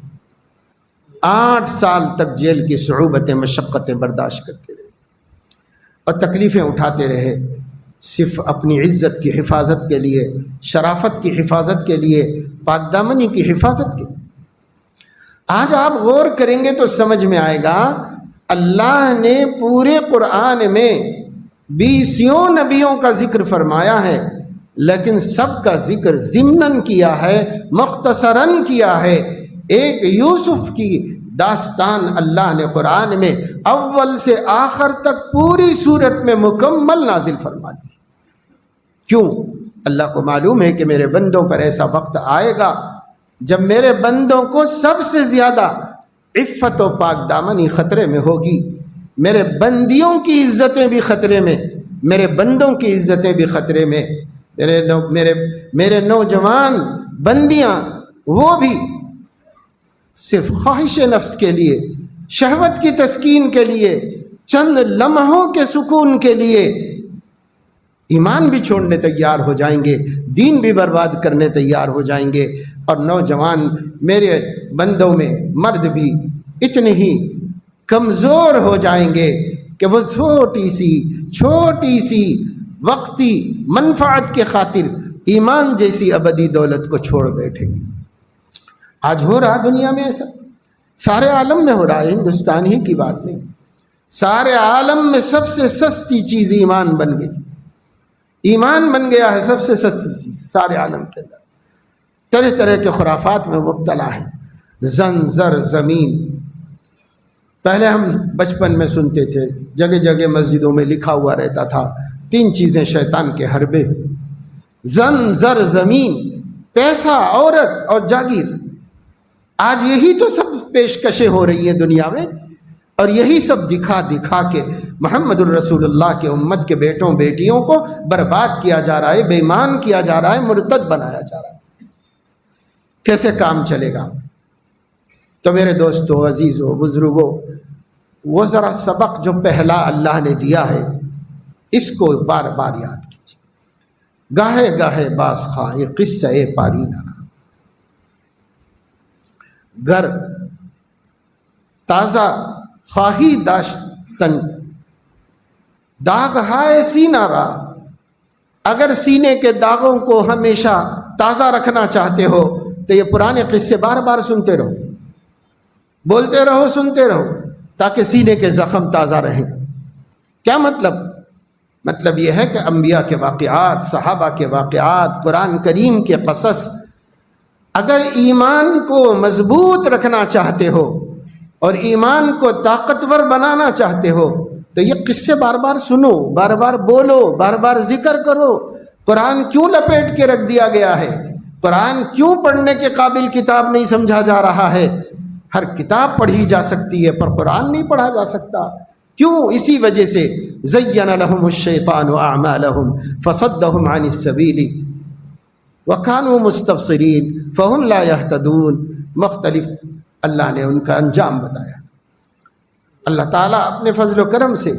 8 سال تک جیل کی صعوبتیں مشقتیں برداشت کرتے رہے اور تکلیفیں اٹھاتے رہے، صرف اپنی عزت کی حفاظت کے لیے، شرافت کی حفاظت کے لیے، پاک دامنی کی حفاظت کے لیے۔ آج آپ غور کریں گے تو سمجھ میں آئے گا، اللہ نے پورے قرآن میں 20 نبیوں کا ذکر فرمایا ہے، لیکن سب کا ذکر ضمناً کیا ہے، مختصراً کیا ہے۔ ایک یوسف کی داستان اللہ نے قرآن میں اول سے آخر تک پوری صورت میں مکمل نازل فرما دی۔ کیوں؟ اللہ کو معلوم ہے کہ میرے بندوں پر ایسا وقت آئے گا جب میرے بندوں کو سب سے زیادہ عفت و پاک دامنی خطرے میں ہوگی، میرے بندیوں کی عزتیں بھی خطرے میں، میرے بندوں کی عزتیں بھی خطرے میں، میرے نوجوان بندیاں وہ بھی صرف خواہش نفس کے لیے، شہوت کی تسکین کے لیے، چند لمحوں کے سکون کے لیے ایمان بھی چھوڑنے تیار ہو جائیں گے، دین بھی برباد کرنے تیار ہو جائیں گے۔ اور نوجوان میرے بندوں میں مرد بھی اتنے ہی کمزور ہو جائیں گے کہ وہ چھوٹی سی وقتی منفعت کے خاطر ایمان جیسی ابدی دولت کو چھوڑ بیٹھیں گے۔ آج ہو رہا دنیا میں ایسا، سارے عالم میں ہو رہا ہے، ہندوستان ہی کی بات نہیں، سارے عالم میں سب سے سستی چیز ایمان بن گئی، ایمان بن گیا ہے سب سے سستی چیز سارے عالم کے اندر۔ طرح طرح کے خرافات میں مبتلا ہے، زن زر زمین۔ پہلے ہم بچپن میں سنتے تھے، جگہ جگہ مسجدوں میں لکھا ہوا رہتا تھا، 3 چیزیں شیطان کے حربے، زن زر زمین، پیسہ، عورت اور جاگیر۔ آج یہی تو سب پیشکشیں ہو رہی ہیں دنیا میں، اور یہی سب دکھا کے محمد الرسول اللہ کے امت کے بیٹوں بیٹیوں کو برباد کیا جا رہا ہے، بے ایمان کیا جا رہا ہے، مرتد بنایا جا رہا ہے۔ کیسے کام چلے گا؟ تو میرے دوستو، عزیزو، بزرگو، وہ ذرا سبق جو پہلا اللہ نے دیا ہے اس کو بار بار یاد کیجیے۔ گاہے گاہے باز خواہ یہ قصہ پاری نہ گر تازہ خواہی داشتن داغ ہائے سینہ را۔ اگر سینے کے داغوں کو ہمیشہ تازہ رکھنا چاہتے ہو تو یہ پرانے قصے بار بار سنتے رہو، بولتے رہو، سنتے رہو، تاکہ سینے کے زخم تازہ رہیں۔ کیا مطلب یہ ہے کہ انبیاء کے واقعات، صحابہ کے واقعات، قرآن کریم کے قصص، اگر ایمان کو مضبوط رکھنا چاہتے ہو اور ایمان کو طاقتور بنانا چاہتے ہو تو یہ قصے بار بار سنو، بار بار بولو، بار بار ذکر کرو۔ قرآن کیوں لپیٹ کے رکھ دیا گیا ہے؟ قرآن کیوں پڑھنے کے قابل کتاب نہیں سمجھا جا رہا ہے؟ ہر کتاب پڑھی جا سکتی ہے پر قرآن نہیں پڑھا جا سکتا، کیوں؟ اسی وجہ سے زین لهم الشیطان اعمالهم فصدهم عن السبیل وكانوا مستبصرین فهم لا يهتدون۔ مختلف اللہ نے ان کا انجام بتایا۔ اللہ تعالیٰ اپنے فضل و کرم سے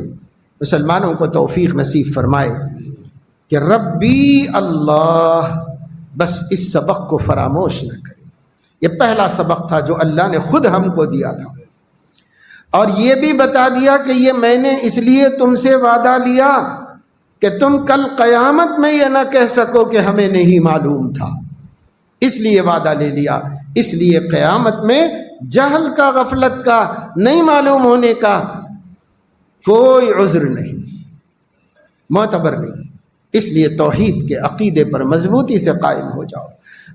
مسلمانوں کو توفیق نصیب فرمائے کہ ربی اللہ بس اس سبق کو فراموش نہ کرے۔ یہ پہلا سبق تھا جو اللہ نے خود ہم کو دیا تھا، اور یہ بھی بتا دیا کہ یہ میں نے اس لیے تم سے وعدہ لیا کہ تم کل قیامت میں یہ نہ کہہ سکو کہ ہمیں نہیں معلوم تھا، اس لیے وعدہ لے لیا۔ اس لیے قیامت میں جہل کا، غفلت کا، نہیں معلوم ہونے کا کوئی عذر نہیں، معتبر نہیں۔ اس لیے توحید کے عقیدے پر مضبوطی سے قائم ہو جاؤ،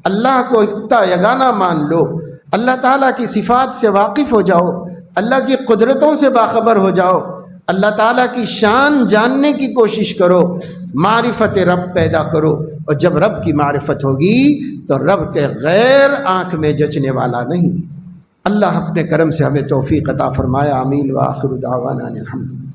اللہ کو یکتا یگانہ مان لو، اللہ تعالیٰ کی صفات سے واقف ہو جاؤ، اللہ کی قدرتوں سے باخبر ہو جاؤ، اللہ تعالیٰ کی شان جاننے کی کوشش کرو، معرفت رب پیدا کرو، اور جب رب کی معرفت ہوگی تو رب کے غیر آنکھ میں جچنے والا نہیں۔ اللہ اپنے کرم سے ہمیں توفیق عطا فرمایا، آمین، وآخر دعوانا الحمد للہ۔